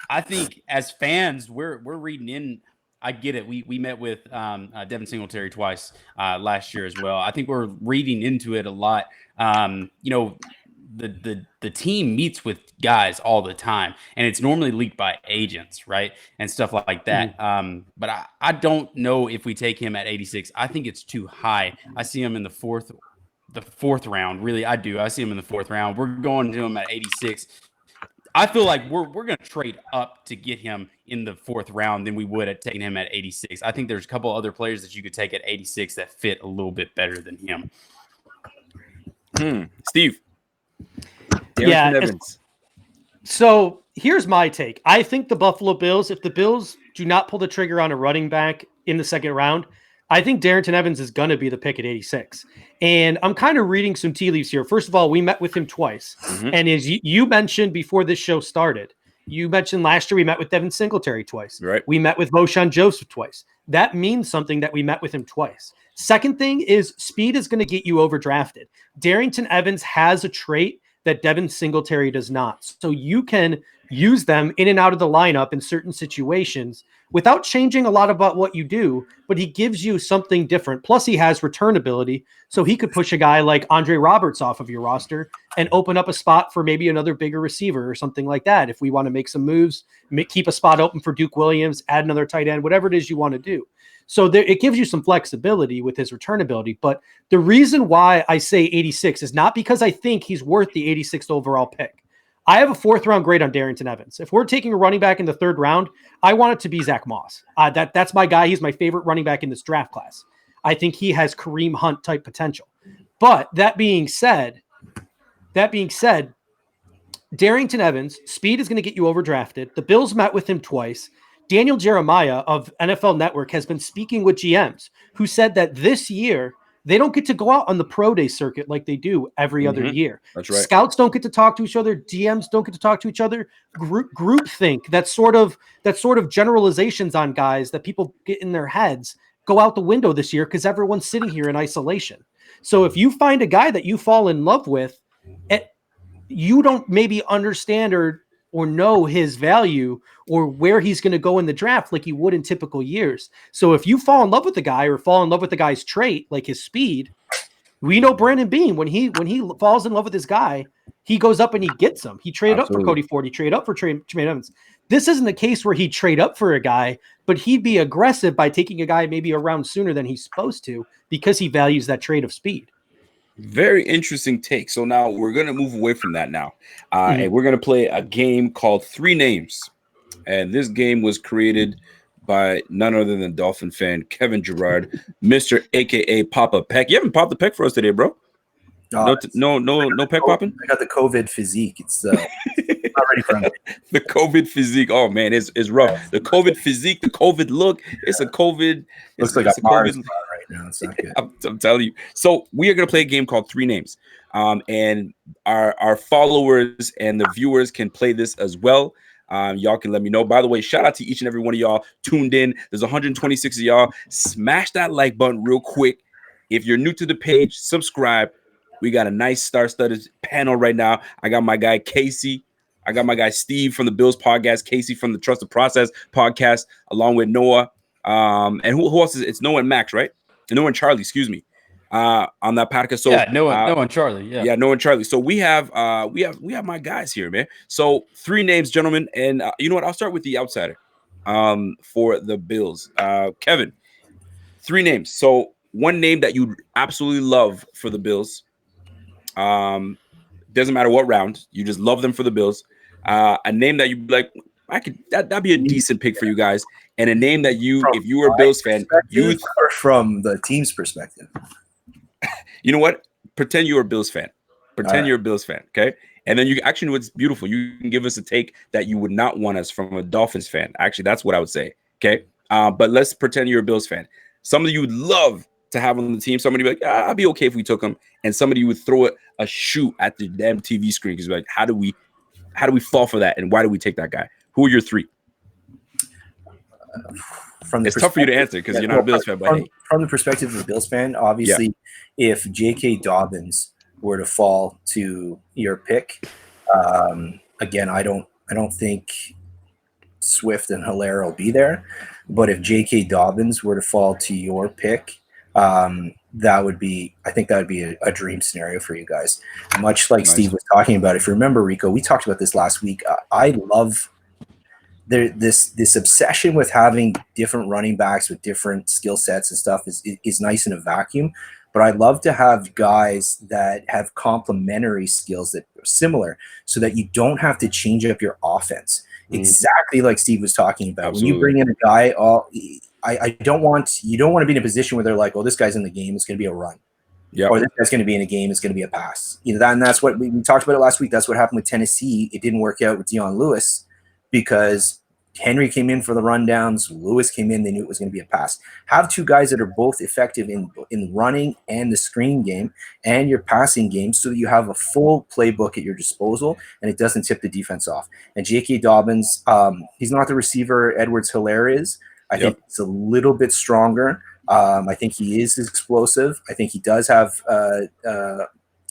I think as fans, we're reading in. I get it. We met with Devin Singletary twice last year as well. I think we're reading into it a lot. The team meets with guys all the time, and it's normally leaked by agents, right, and stuff like that. But I don't know if we take him at 86. I think it's too high. I see him in the fourth round. Really, I do. I see him in the 4th round. We're going to him at 86. I feel like we're going to trade up to get him in the 4th round than we would at taking him at 86. I think there's a couple other players that you could take at 86 that fit a little bit better than him. Steve. Yeah. Evans. So here's my take. I think the Buffalo Bills, if the Bills do not pull the trigger on a running back in the 2nd round, I think Darrynton Evans is going to be the pick at 86. And I'm kind of reading some tea leaves here. First of all, we met with him twice. And as you mentioned before this show started, you mentioned last year we met with Devin Singletary twice. Right. We met with Moshawn Joseph twice. That means something that we met with him twice. Second thing is speed is going to get you overdrafted. Darrynton Evans has a trait that Devin Singletary does not. So you can use them in and out of the lineup in certain situations without changing a lot about what you do, but he gives you something different. Plus he has return ability. So he could push a guy like Andre Roberts off of your roster and open up a spot for maybe another bigger receiver or something like that. If we want to make some moves, keep a spot open for Duke Williams, add another tight end, whatever it is you want to do. So it gives you some flexibility with his return ability. But the reason why I say 86 is not because I think he's worth the 86th overall pick. I have a 4th round grade on Darrynton Evans. If we're taking a running back in the 3rd round, I want it to be Zach Moss. That's my guy. He's my favorite running back in this draft class. I think he has Kareem Hunt type potential. But that being said, Darrynton Evans, speed is going to get you overdrafted. The Bills met with him twice. Daniel Jeremiah of NFL Network has been speaking with GMs who said that this year they don't get to go out on the pro day circuit like they do every other year. That's right. Scouts don't get to talk to each other. GMs don't get to talk to each other. Group think that sort of generalizations on guys that people get in their heads go out the window this year because everyone's sitting here in isolation. So if you find a guy that you fall in love with, you don't maybe understand or know his value or where he's going to go in the draft like you would in typical years. So if you fall in love with the guy or fall in love with the guy's trait, like his speed, we know Brandon Beam, when he falls in love with this guy, he goes up and he gets him. He traded up for Cody Ford. He traded up for Tremaine Evans. This isn't a case where he'd trade up for a guy, but he'd be aggressive by taking a guy maybe a round sooner than he's supposed to because he values that trait of speed. Very interesting take. So now we're going to move away from that now. And we're going to play a game called Three Names. And this game was created by none other than Dolphin fan Kevin Gerard, Mr. AKA Papa Peck. You haven't popped the peck for us today, bro. No peck popping. I got the COVID physique. It's not ready for it. The COVID physique. Oh man, it's rough. The COVID physique, the COVID look. It's a COVID. Looks like a Mars bar right now. It's not good. I'm telling you. So we are gonna play a game called Three Names. And our followers and the viewers can play this as well. Y'all can let me know. By the way, shout out to each and every one of y'all tuned in. There's 126 of y'all. Smash that like button real quick. If you're new to the page, subscribe. We got a nice star-studded panel right now. I got my guy Casey. I got my guy Steve from the Bills podcast, Casey from the Trust the Process podcast, along with Noah. And who else is it? It's Noah and Max, right? And Noah and Charlie, excuse me. On that podcast. So yeah, Noah and Charlie. Yeah, Noah and Charlie. So we have my guys here, man. So three names, gentlemen, and you know what? I'll start with the outsider. For the Bills, Kevin. Three names. So one name that you absolutely love for the Bills. Doesn't matter what round, you just love them for the Bills. A name that you like, that'd be a decent pick for you guys, and a name that if you were a Bills fan, you or from the team's perspective. You know what? Pretend you're a Bills fan. You're a Bills fan, okay? And then you actually, what's beautiful, you can give us a take that you would not want us from a Dolphins fan. Actually, that's what I would say, okay? But let's pretend you're a Bills fan. Somebody you would love to have on the team. Somebody be like, I'd be okay if we took him, and somebody would throw a shoe at the damn TV screen because like, how do we fall for that, and why do we take that guy? Who are your three? It's tough for you to answer because you're not a Bills fan. But from the perspective of a Bills fan, obviously, if J.K. Dobbins were to fall to your pick, again, I don't think Swift and Hilaire will be there. But if J.K. Dobbins were to fall to your pick, that would be a dream scenario for you guys. Much like Steve was talking about. If you remember, Rico, we talked about this last week. I love this obsession with having different running backs with different skill sets and stuff is nice in a vacuum. But I love to have guys that have complementary skills that are similar, so that you don't have to change up your offense. Exactly like Steve was talking about. Absolutely. When you bring in a guy, you don't want to be in a position where they're like, "Oh, this guy's in the game; it's going to be a run." Yep. Or this guy's going to be in a game; it's going to be a pass. And that's what we talked about it last week. That's what happened with Tennessee. It didn't work out with Dion Lewis because Henry came in for the rundowns. Lewis came in; they knew it was going to be a pass. Have two guys that are both effective in running and the screen game and your passing game, so that you have a full playbook at your disposal and it doesn't tip the defense off. And J.K. Dobbins, he's not the receiver Edwards-Hilaire is. I think it's a little bit stronger. I think he is explosive. I think he does have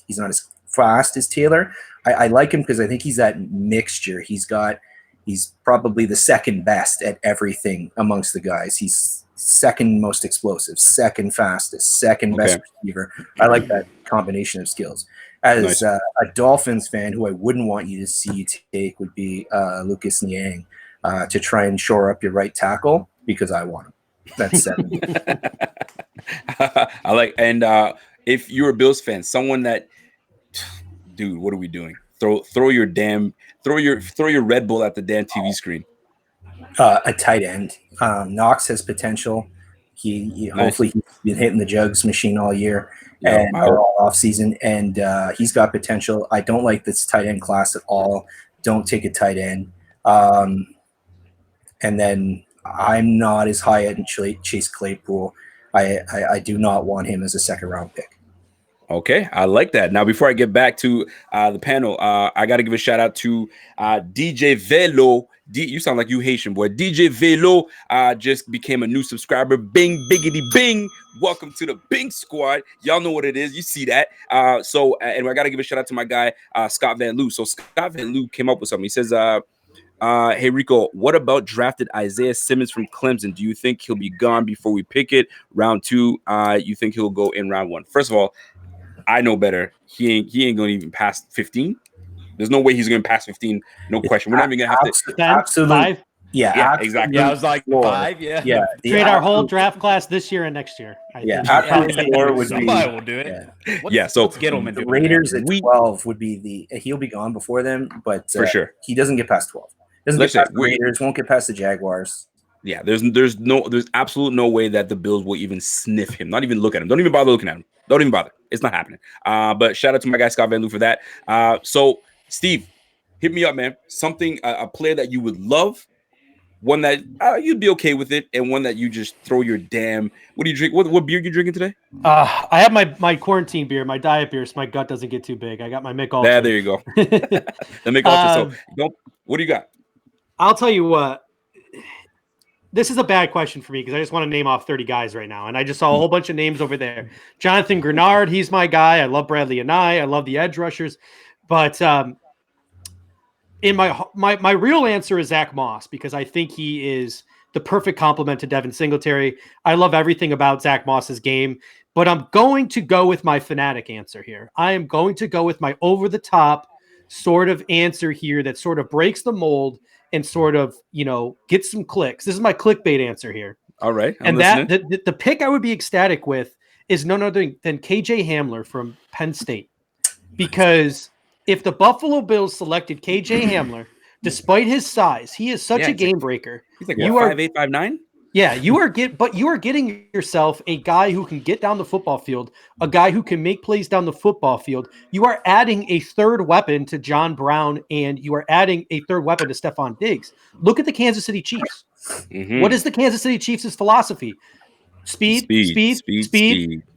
he's not as fast as Taylor. I like him because I think he's that mixture. He's probably the second best at everything amongst the guys. He's second most explosive, second fastest, second best receiver. I like that combination of skills. As a Dolphins fan, who I wouldn't want you to see you take would be Lucas Niang to try and shore up your right tackle, because I want him. That's 7. I like, and if you're a Bills fan, someone that, dude, what are we doing? Throw your Red Bull at the damn TV screen. A tight end. Knox has potential. He hopefully he's been hitting the jugs machine all year and all off season, and he's got potential. I don't like this tight end class at all. Don't take a tight end. And then I'm not as high at Chase Claypool. I do not want him as a second round pick. Okay, I like that. Now, before I get back to the panel, I got to give a shout out to DJ Velo. You sound like you Haitian, boy. DJ Velo just became a new subscriber. Bing, biggity, bing. Welcome to the Bing Squad. Y'all know what it is. You see that. And I got to give a shout out to my guy, Scott Van Loo. So Scott Van Loo came up with something. He says, hey, Rico, what about drafted Isaiah Simmons from Clemson? Do you think he'll be gone before we pick it? Round 2, you think he'll go in round 1? First of all, I know better. He ain't going to even pass 15. There's no way he's going to pass 15. No question. We're not even going to have to. Absolutely. Yeah, Yeah, exactly. Yeah, I was like floor. 5. Yeah. Yeah, the Trade our whole absolute- draft class this year and next year. I Yeah, think. absolute floor would be. Somebody will do it. Yeah. So what's Gettleman The doing Raiders now? at 12 would be he'll be gone before then, but For sure. he doesn't get past 12. Doesn't Let's get past say the Raiders, won't get past the Jaguars. Yeah, there's absolute no way that the Bills will even sniff him, not even look at him. Don't even bother looking at him. Don't even bother. It's not happening. But shout out to my guy Scott Van Loo for that. So Steve, hit me up, man. Something a player that you would love, one that you'd be okay with it, and one that you just throw your damn. What do you drink? What beer you drinking today? I have my quarantine beer, my diet beer, so my gut doesn't get too big. I got my Mick Ultra. Yeah, there you go. The Mick Ultra. So don't. What do you got? I'll tell you what. This is a bad question for me because I just want to name off 30 guys right now. And I just saw a whole bunch of names over there. Jonathan Grenard, he's my guy. I love Bradley and I love the edge rushers. But in my real answer is Zach Moss because I think he is the perfect complement to Devin Singletary. I love everything about Zach Moss's game. But I'm going to go with my fanatic answer here. I am going to go with my over-the-top sort of answer here that sort of breaks the mold and sort of, get some clicks. This is my clickbait answer here. All right. And the pick I would be ecstatic with is none other than KJ Hamler from Penn State. Because if the Buffalo Bills selected KJ Hamler, despite his size, he is such a game breaker. He's like 5'8", 5'9". Yeah, you are getting yourself a guy who can get down the football field, a guy who can make plays down the football field. You are adding a third weapon to John Brown, and you are adding a third weapon to Stephon Diggs. Look at the Kansas City Chiefs. Mm-hmm. What is the Kansas City Chiefs' philosophy? Speed.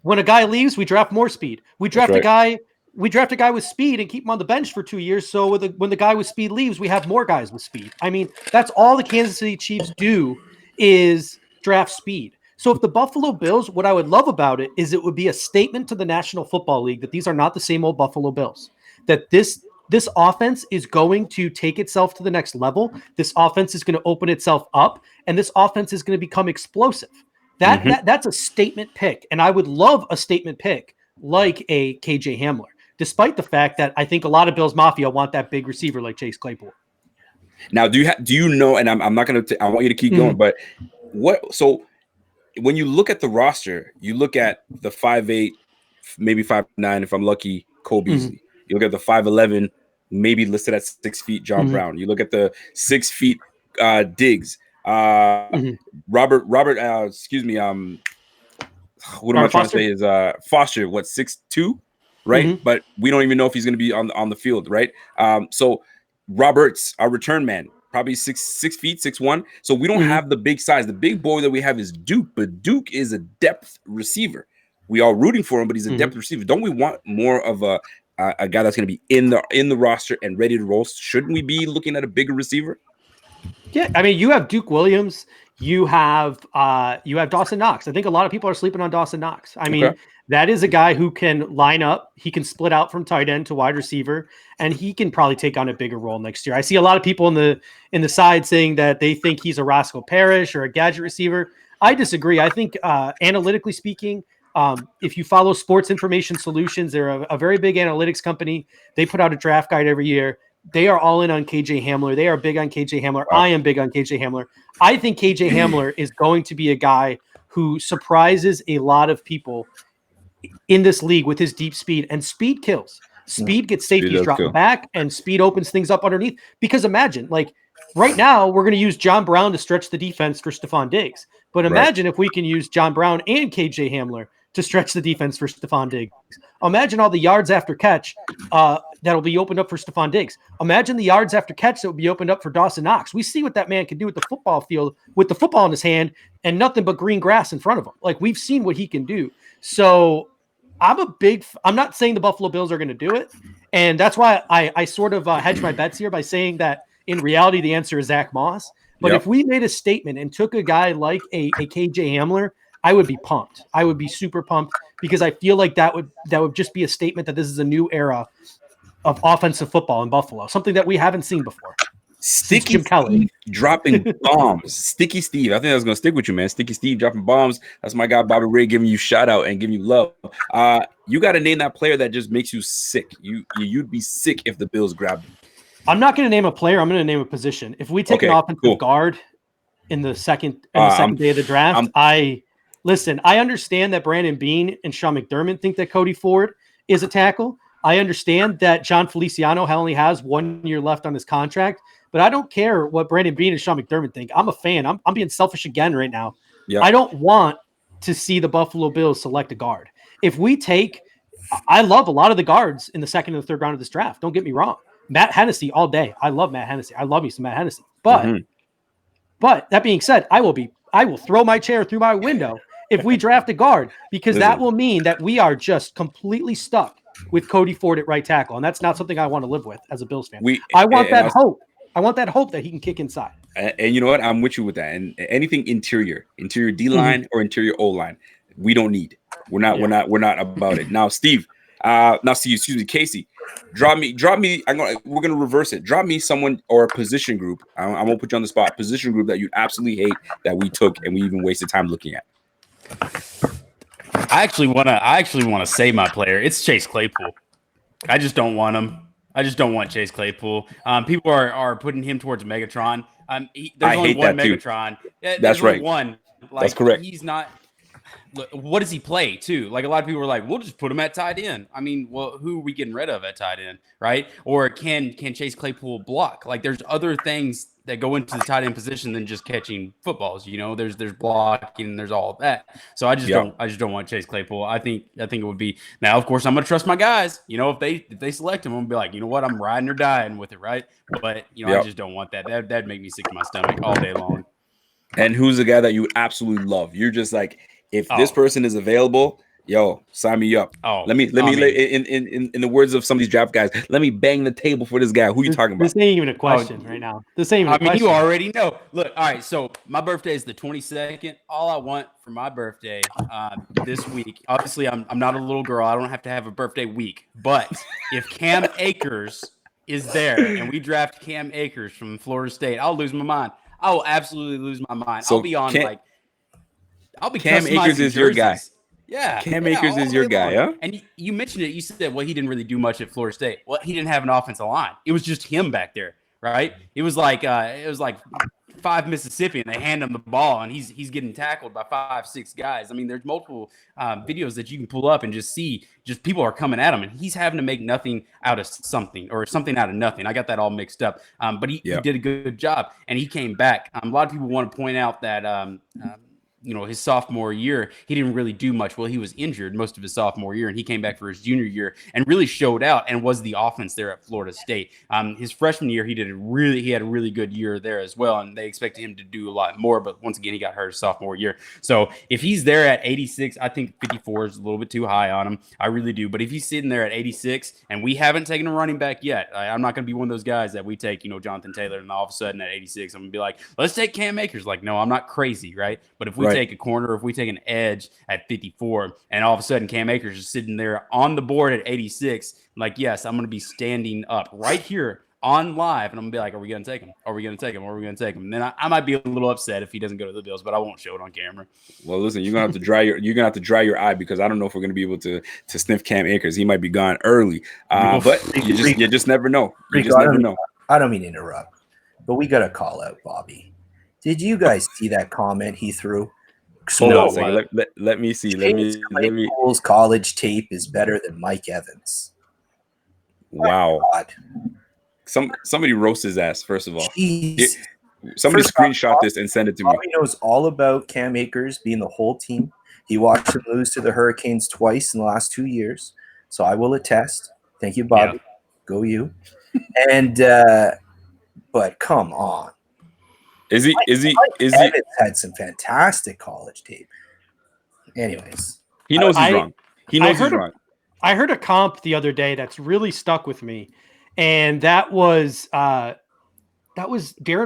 When a guy leaves, we draft more speed. We draft a guy with speed and keep him on the bench for 2 years. So when the guy with speed leaves, we have more guys with speed. I mean, that's all the Kansas City Chiefs do is draft speed. So if the Buffalo Bills, what I would love about it is it would be a statement to the National Football League that these are not the same old Buffalo Bills, that this offense is going to take itself to the next level. This offense is going to open itself up, and this offense is going to become explosive. That's a statement pick, and I would love a statement pick like a KJ Hamler, despite the fact that I think a lot of Bills Mafia want that big receiver like Chase Claypool. Now, do you know? And I'm not going to. I want you to keep going. But what? So when you look at the roster, you look at the 5'8", maybe 5'9", if I'm lucky, Cole Beasley. You look at the 5'11", maybe listed at 6 feet, John Brown. You look at the 6 feet, Diggs. Robert. Excuse me. What am I trying to say? Is Foster? What 6'2", right? But we don't even know if he's going to be on the field, right? So. Roberts, our return man, probably 6 feet, 6'1". So we don't have the big size. The big boy that we have is Duke, but Duke is a depth receiver. We are rooting for him, but he's a depth receiver. Don't we want more of a guy that's going to be in the roster and ready to roll? Shouldn't we be looking at a bigger receiver? Yeah, I mean, you have Duke Williams, you have Dawson Knox. I think a lot of people are sleeping on Dawson Knox. I mean, that is a guy who can line up. He can split out from tight end to wide receiver, and he can probably take on a bigger role next year. I see a lot of people in the side saying that they think he's a Roscoe Parrish or a gadget receiver. I disagree. I think analytically speaking, if you follow Sports Information Solutions, they're a very big analytics company. They put out a draft guide every year. They are all in on KJ Hamler. They are big on KJ Hamler. Wow. I am big on KJ Hamler. I think KJ Hamler is going to be a guy who surprises a lot of people in this league with his deep speed, and speed kills. Speed gets safeties dropping back, and speed opens things up underneath. Because imagine, like right now, we're going to use John Brown to stretch the defense for Stephon Diggs. But imagine if we can use John Brown and KJ Hamler to stretch the defense for Stephon Diggs. Imagine all the yards after catch that'll be opened up for Stephon Diggs. Imagine the yards after catch that will be opened up for Dawson Knox. We see what that man can do with the football field, with the football in his hand and nothing but green grass in front of him. Like, we've seen what he can do. So I'm not saying the Buffalo Bills are going to do it. And that's why I sort of hedge my bets here by saying that in reality, the answer is Zach Moss. But if we made a statement and took a guy like a KJ Hamler, I would be pumped. I would be super pumped because I feel like that would just be a statement that this is a new era of offensive football in Buffalo, something that we haven't seen before. Sticky Jim Kelly dropping bombs. Sticky Steve. I think I was going to stick with you, man. Sticky Steve dropping bombs. That's my guy, Bobby Ray, giving you shout out and giving you love. You got to name that player that just makes you sick. You'd be sick if the Bills grabbed him. I'm not going to name a player. I'm going to name a position. If we take an offensive guard, in the second day of the draft. I understand that Brandon Beane and Sean McDermott think that Cody Ford is a tackle. I understand that John Feliciano only has 1 year left on his contract, but I don't care what Brandon Beane and Sean McDermott think. I'm a fan. I'm being selfish again right now. Yep. I don't want to see the Buffalo Bills select a guard. I love a lot of the guards in the second and the third round of this draft. Don't get me wrong. Matt Hennessy all day. I love Matt Hennessy. I love me some Matt Hennessy. But that being said, I will throw my chair through my window if we draft a guard, because that will mean that we are just completely stuck with Cody Ford at right tackle, and that's not something I want to live with as a Bills fan. I want that hope. I want that hope that he can kick inside. And you know what? I'm with you with that. And anything interior D line or interior O line, we don't need. We're not about it. Now, Casey, drop me. We're gonna reverse it. Drop me someone or a position group. I won't put you on the spot. Position group that you absolutely hate that we took and we even wasted time looking at. I actually want to say my player. It's Chase Claypool. I just don't want him. I just don't want Chase Claypool. People are putting him towards Megatron. There's only one Megatron. That's right. One. That's correct. He's not. Look, what does he play too? Like, a lot of people are like, we'll just put him at tight end. I mean, well, who are we getting rid of at tight end, right? Or can Chase Claypool block? Like, there's other things that go into the tight end position than just catching footballs. You know, there's blocking, there's all of that. So I just don't want Chase Claypool. I think it would be. Now, of course, I'm gonna trust my guys. You know, if they select him, I'm gonna be like, you know what, I'm riding or dying with it, right? But I just don't want that. That'd make me sick to my stomach all day long. And who's the guy that you absolutely love? You're just like, if this person is available, yo, sign me up. Let me in the words of some of these draft guys, let me bang the table for this guy. Who you talking about? This ain't even a question right now. This ain't even a question. You already know. Look, all right, so my birthday is the 22nd. All I want for my birthday this week, obviously I'm not a little girl. I don't have to have a birthday week. But if Cam Akers is there and we draft Cam Akers from Florida State, I'll lose my mind. I will absolutely lose my mind. So I'll be Cam Akers is your guy. Yeah. Cam Akers is your guy, huh? And you mentioned it. You said, well, he didn't really do much at Florida State. Well, he didn't have an offensive line. It was just him back there, right? It was like 5 Mississippi, and they hand him the ball, and he's getting tackled by 5-6 guys. I mean, there's multiple videos that you can pull up and just see people are coming at him, and he's having to make nothing out of something or something out of nothing. I got that all mixed up, but he did a good job, and he came back. A lot of people want to point out that his sophomore year, he didn't really do much. Well, he was injured most of his sophomore year, and he came back for his junior year and really showed out and was the offense there at Florida State. His freshman year, he had a really good year there as well, and they expected him to do a lot more. But once again, he got hurt his sophomore year. So if he's there at 86, I think 54 is a little bit too high on him. I really do. But if he's sitting there at 86, and we haven't taken a running back yet, I'm not going to be one of those guys that we take, Jonathan Taylor, and all of a sudden at 86, I'm going to be like, let's take Cam Akers. Like, no, I'm not crazy, right? But if we take a corner, if we take an edge at 54, and all of a sudden Cam Akers is sitting there on the board at 86, like, yes, I'm going to be standing up right here on live, and I'm going to be like, are we going to take him? Are we going to take him? Are we going to take him? And then I might be a little upset if he doesn't go to the Bills, but I won't show it on camera. Well, listen, you're going to have to dry your eye, because I don't know if we're going to be able to sniff Cam Akers. He might be gone early, but you just never know. I don't mean to interrupt, but we got to call out Bobby. Did you guys see that comment he threw? Hold on a second. Let me see. Let me. Claypool's college tape is better than Mike Evans. Wow. Somebody roast his ass, first of all. Somebody screenshot this and send it to me. Bobby knows all about Cam Akers being the whole team. He watched him lose to the Hurricanes twice in the last 2 years. So I will attest. Thank you, Bobby. Yeah. Go you. And but come on. Evans had some fantastic college tape. Anyways, he knows he's wrong. He knows he's wrong. I heard a comp the other day that's really stuck with me, and that was Darren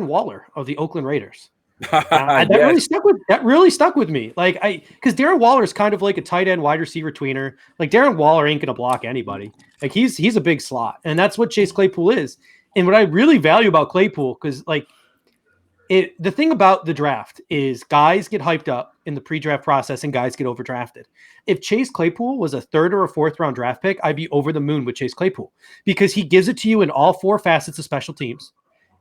Waller of the Oakland Raiders. That really stuck with me. Like, because Darren Waller is kind of like a tight end wide receiver tweener. Like, Darren Waller ain't gonna block anybody. Like, he's a big slot, and that's what Chase Claypool is. And what I really value about Claypool, because the thing about the draft is guys get hyped up in the pre-draft process and guys get overdrafted. If Chase Claypool was a 3rd or a 4th round draft pick, I'd be over the moon with Chase Claypool, because he gives it to you in all 4 facets of special teams.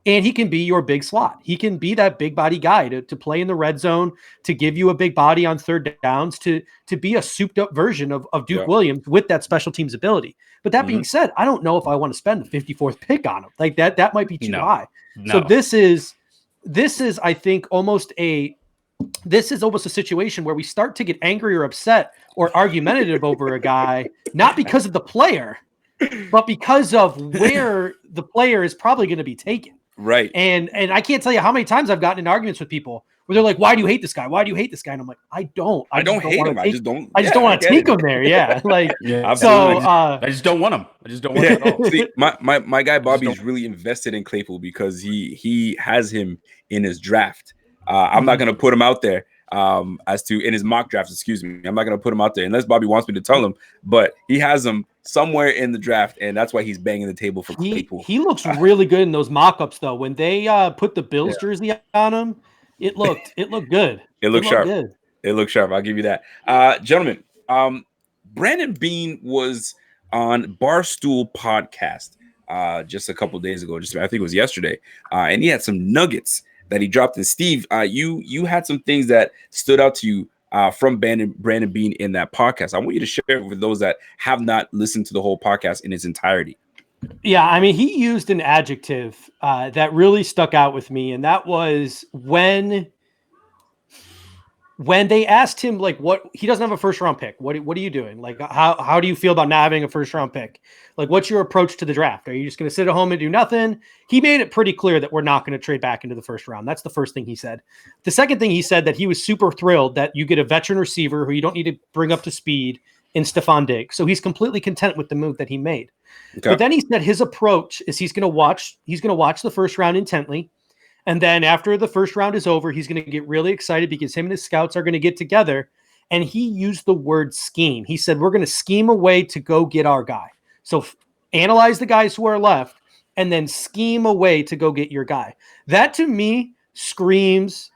And he can be your big slot. He can be that big body guy to play in the red zone, to give you a big body on third downs, to be a souped up version of Duke Williams with that special teams ability. But that being said, I don't know if I want to spend the 54th pick on him. Like that might be too high. No. So this is, I think, almost a situation where we start to get angry or upset or argumentative over a guy, not because of the player, but because of where the player is probably going to be taken. Right. And I can't tell you how many times I've gotten in arguments with people where they're like, why do you hate this guy? Why do you hate this guy? And I'm like, I don't hate him. I just don't want to take him there. Yeah. Like, so I just don't want him. I just don't want him at all. See, my guy Bobby's really invested in Claypool because he has him in his draft. I'm not going to put him out there as to in his mock drafts, excuse me. I'm not going to put him out there unless Bobby wants me to tell him, but he has him somewhere in the draft, and that's why he's banging the table for Claypool. He looks really good in those mock-ups, though. When they put the Bills jersey on him, it looked good. It looked sharp. Good. It looked sharp. I'll give you that. Gentlemen, Brandon Beane was on Barstool podcast just a couple days ago. I think it was yesterday, and he had some nuggets that he dropped. And Steve, you had some things that stood out to you from Brandon Beane in that podcast. I want you to share it with those that have not listened to the whole podcast in its entirety. Yeah, I mean, he used an adjective that really stuck out with me, and that was when they asked him, like, what he doesn't have a first round pick. What are you doing? Like, how do you feel about not having a first round pick? Like, what's your approach to the draft? Are you just going to sit at home and do nothing? He made it pretty clear that we're not going to trade back into the first round. That's the first thing he said. The second thing he said, that he was super thrilled that you get a veteran receiver who you don't need to bring up to speed in Stephon Diggs. So he's completely content with the move that he made. Okay. But then he said his approach is he's going to watch the first round intently. And then after the first round is over, he's going to get really excited because him and his scouts are going to get together. And he used the word scheme. He said, we're going to scheme a way to go get our guy. So analyze the guys who are left and then scheme a way to go get your guy. That to me screams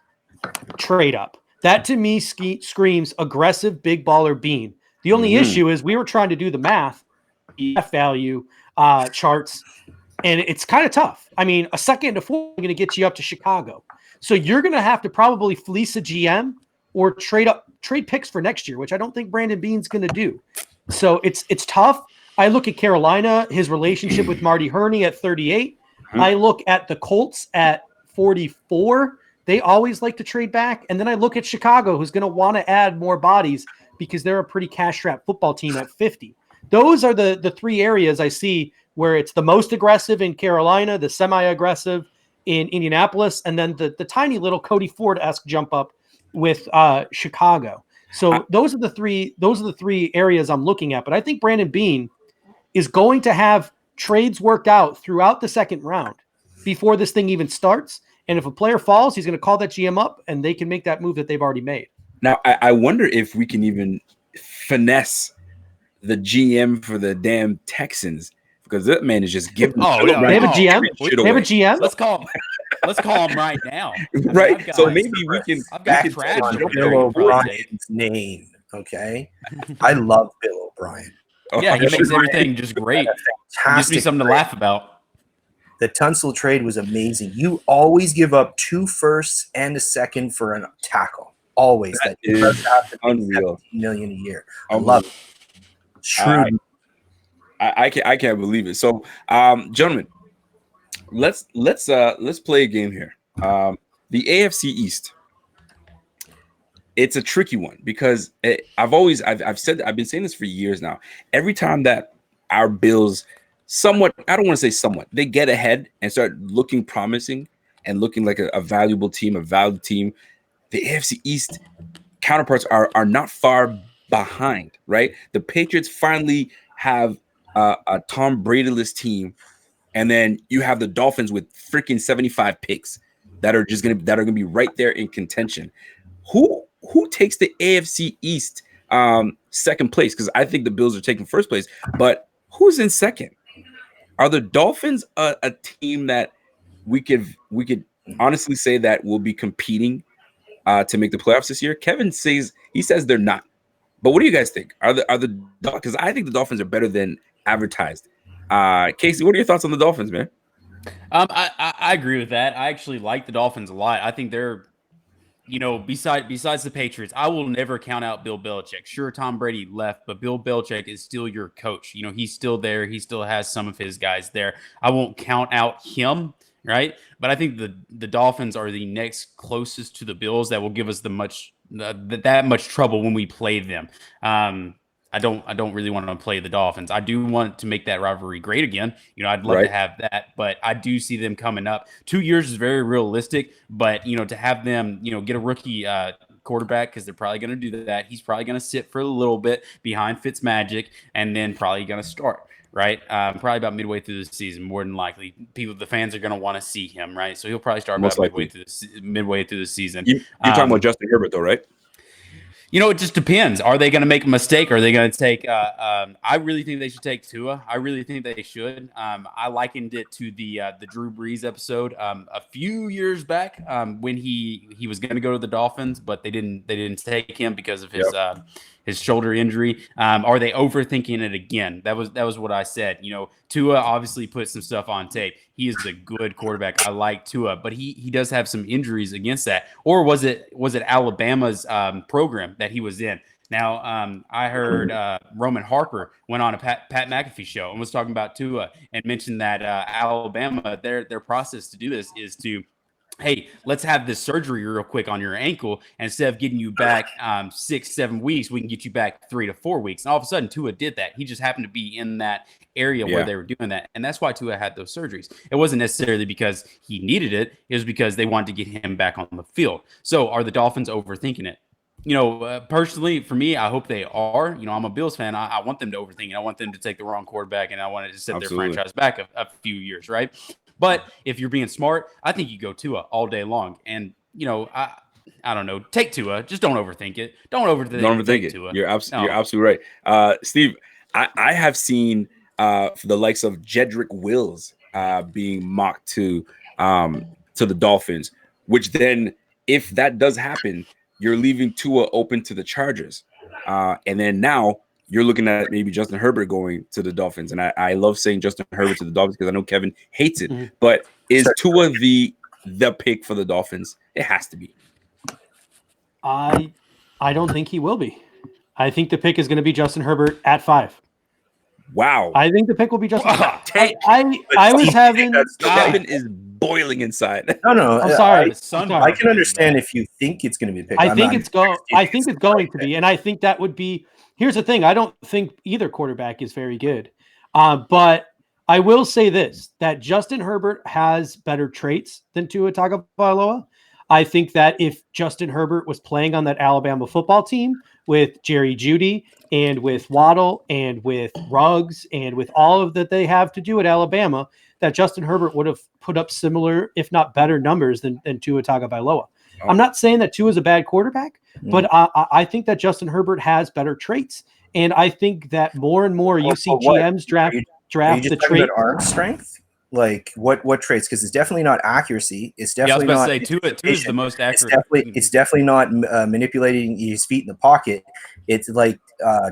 trade up. That to me screams aggressive big baller Beane. The only issue is we were trying to do the math, value charts, and it's kind of tough. I mean, a second to four is going to get you up to Chicago. So you're going to have to probably fleece a GM or trade picks for next year, which I don't think Brandon Beane's going to do. So it's tough. I look at Carolina, his relationship with Marty Herney at 38. I look at the Colts at 44. They always like to trade back. And then I look at Chicago, who's going to want to add more bodies because they're a pretty cash-strapped football team at 50. Those are the three areas I see where it's the most aggressive in Carolina, the semi-aggressive in Indianapolis, and then the tiny little Cody Ford-esque jump up with Chicago. So those are the three areas I'm looking at. But I think Brandon Beane is going to have trades worked out throughout the second round before this thing even starts. And if a player falls, he's going to call that GM up, and they can make that move that they've already made. Now, I wonder if we can even finesse the GM for the damn Texans, because that man is just giving. They have a GM. They have a GM. Let's call him right now. Right. So maybe we can. I've got Bill O'Brien's name. Okay. I love Bill O'Brien. Yeah, he makes everything just great. Gives me something to laugh about. The Tunsil trade was amazing. You always give up 2 firsts and a second for a tackle. Always. That is unreal. $17 million a year. I love it. True. I can't believe it. So, gentlemen, let's play a game here. The AFC East. It's a tricky one because I've been saying this for years now. Every time that our Bills somewhat, I don't want to say somewhat, they get ahead and start looking promising and looking like a valuable team, a valued team, the AFC East counterparts are not far behind, right? The Patriots finally have a Tom Brady-less team, and then you have the Dolphins with freaking 75 picks that are gonna be right there in contention. Who takes the AFC East second place? Because I think the Bills are taking first place, but who's in second? Are the Dolphins a team that we could honestly say that will be competing to make the playoffs this year? Kevin says they're not. But what do you guys think? Are the because I think the Dolphins are better than advertised. Casey, what are your thoughts on the Dolphins, man? I agree with that. I actually like the Dolphins a lot. I think they're, besides the Patriots, I will never count out Bill Belichick. Sure, Tom Brady left, but Bill Belichick is still your coach. He's still there. He still has some of his guys there. I won't count out him, right? But I think the Dolphins are the next closest to the Bills that will give us that much trouble when we play them. I don't really want to play the Dolphins. I do want to make that rivalry great again. I'd love to have that, but I do see them coming up. 2 years is very realistic, but to have them, get a rookie quarterback, because they're probably going to do that. He's probably going to sit for a little bit behind Fitzmagic and then probably going to start. Right, probably about midway through the season, more than likely. The fans are going to want to see him, right? So he'll probably start about midway through the season. You're talking about Justin Herbert, though, right? It just depends. Are they going to make a mistake? Are they going to take? I really think they should take Tua. I really think they should. I likened it to the Drew Brees episode a few years back when he was going to go to the Dolphins, but they didn't take him because of his shoulder injury. Are they overthinking it again? That was what I said. Tua obviously put some stuff on tape. He is a good quarterback. I like Tua, but he does have some injuries against that. Or was it Alabama's program that he was in? Now, I heard Roman Harper went on a Pat McAfee show and was talking about Tua and mentioned that Alabama, their process to do this is to, hey, let's have this surgery real quick on your ankle. And instead of getting you back 6-7 weeks, we can get you back 3 to 4 weeks. And all of a sudden, Tua did that. He just happened to be in that area where they were doing that. And that's why Tua had those surgeries. It wasn't necessarily because he needed it. It was because they wanted to get him back on the field. So are the Dolphins overthinking it? Personally, for me, I hope they are. I'm a Bills fan. I want them to overthink it. I want them to take the wrong quarterback, and I want it to set their franchise back a few years, right? But if you're being smart, I think you go Tua all day long. And, I don't know. Take Tua. Just don't overthink it. Don't overthink it. Tua. You're absolutely right. Steve, I have seen the likes of Jedrick Wills being mocked to the Dolphins, which then, if that does happen, you're leaving Tua open to the Chargers. And then now you're looking at maybe Justin Herbert going to the Dolphins. And I love saying Justin Herbert to the Dolphins because I know Kevin hates it. Mm-hmm. But is Tua the pick for the Dolphins? It has to be. I don't think he will be. I think the pick is going to be Justin Herbert at 5. Wow. I think the pick will be Justin Herbert. I was having... Kevin is boiling inside. No. I'm sorry. I can understand if you think it's going to be a pick. I think it's going to be. And I think that would be... Here's the thing. I don't think either quarterback is very good. But I will say this, that Justin Herbert has better traits than Tua Tagovailoa. I think that if Justin Herbert was playing on that Alabama football team with Jerry Jeudy and with Waddle and with Ruggs and with all of that they have to do at Alabama, that Justin Herbert would have put up similar, if not better, numbers than Tua Tagovailoa. Oh. I'm not saying that Tua is a bad quarterback, but I think that Justin Herbert has better traits. And I think that more and more you see GMs draft the trait. Arm strength? Like what traits? Because it's definitely not accuracy. It's definitely not. Tua is the most accurate. It's definitely not manipulating his feet in the pocket. It's like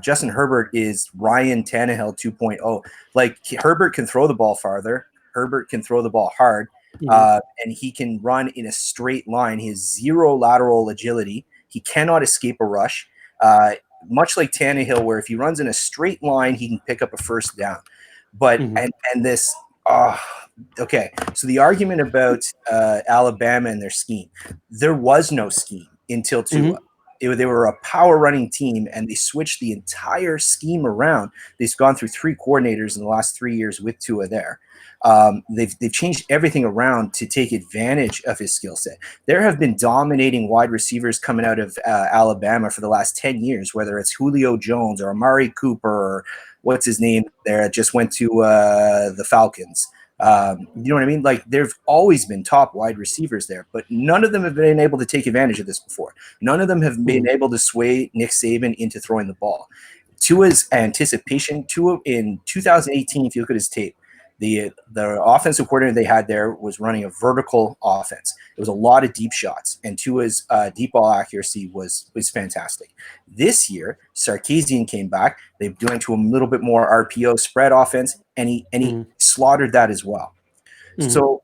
Justin Herbert is Ryan Tannehill 2.0. Like Herbert can throw the ball farther. Herbert can throw the ball hard, and he can run in a straight line. He has zero lateral agility. He cannot escape a rush. Much like Tannehill, where if he runs in a straight line, he can pick up a first down. But and this. Okay. So the argument about Alabama and their scheme, there was no scheme until Tua. They were a power running team, and they switched the entire scheme around. They've gone through 3 coordinators in the last 3 years with Tua there. They've changed everything around to take advantage of his skill set. There have been dominating wide receivers coming out of Alabama for the last 10 years, whether it's Julio Jones or Amari Cooper or what's his name there, just went to the Falcons. You know what I mean? Like, there've always been top wide receivers there, but none of them have been able to take advantage of this before. None of them have been able to sway Nick Saban into throwing the ball. Tua's anticipation, Tua in 2018, if you look at his tape, the offensive coordinator they had there was running a vertical offense. It was a lot of deep shots, and Tua's deep ball accuracy was fantastic. This year, Sarkisian came back. They went to a little bit more RPO spread offense, and he slaughtered that as well. So,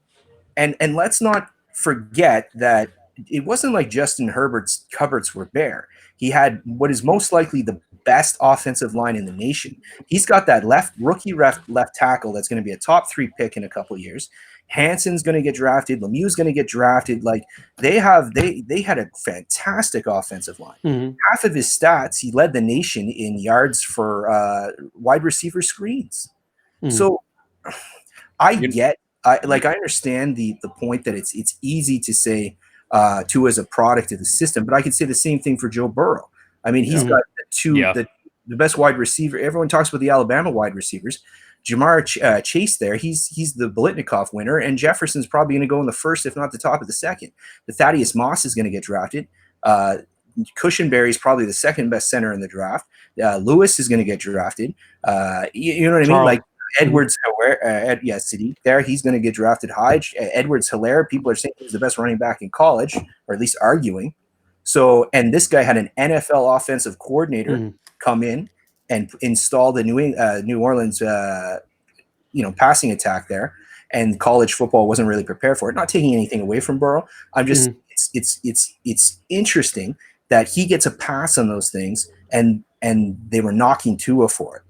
and let's not forget that it wasn't like Justin Herbert's cupboards were bare. He had what is most likely the best offensive line in the nation. He's got that rookie left tackle that's going to be a top 3 pick in a couple of years. Hanson's going to get drafted. Lemieux's going to get drafted. Like they had a fantastic offensive line. Half of his stats, he led the nation in yards for wide receiver screens. So I understand the point that it's easy to say Tua as a product of the system, but I could say the same thing for Joe Burrow. I mean, he's got the best wide receiver. Everyone talks about the Alabama wide receivers. Jamar Chase there, he's the Biletnikoff winner, and Jefferson's probably going to go in the first, if not the top of the second. The Thaddeus Moss is going to get drafted. Cushenberry's probably the second best center in the draft. Lewis is going to get drafted. You know what I mean? Like Edwards, Sadiq there, he's going to get drafted high. Edwards-Helaire, people are saying he's the best running back in college, or at least arguing. So, and this guy had an NFL offensive coordinator come in and install the New Orleans, passing attack there, and college football wasn't really prepared for it. Not taking anything away from Burrow, I'm just it's interesting that he gets a pass on those things, and they were knocking Tua for it.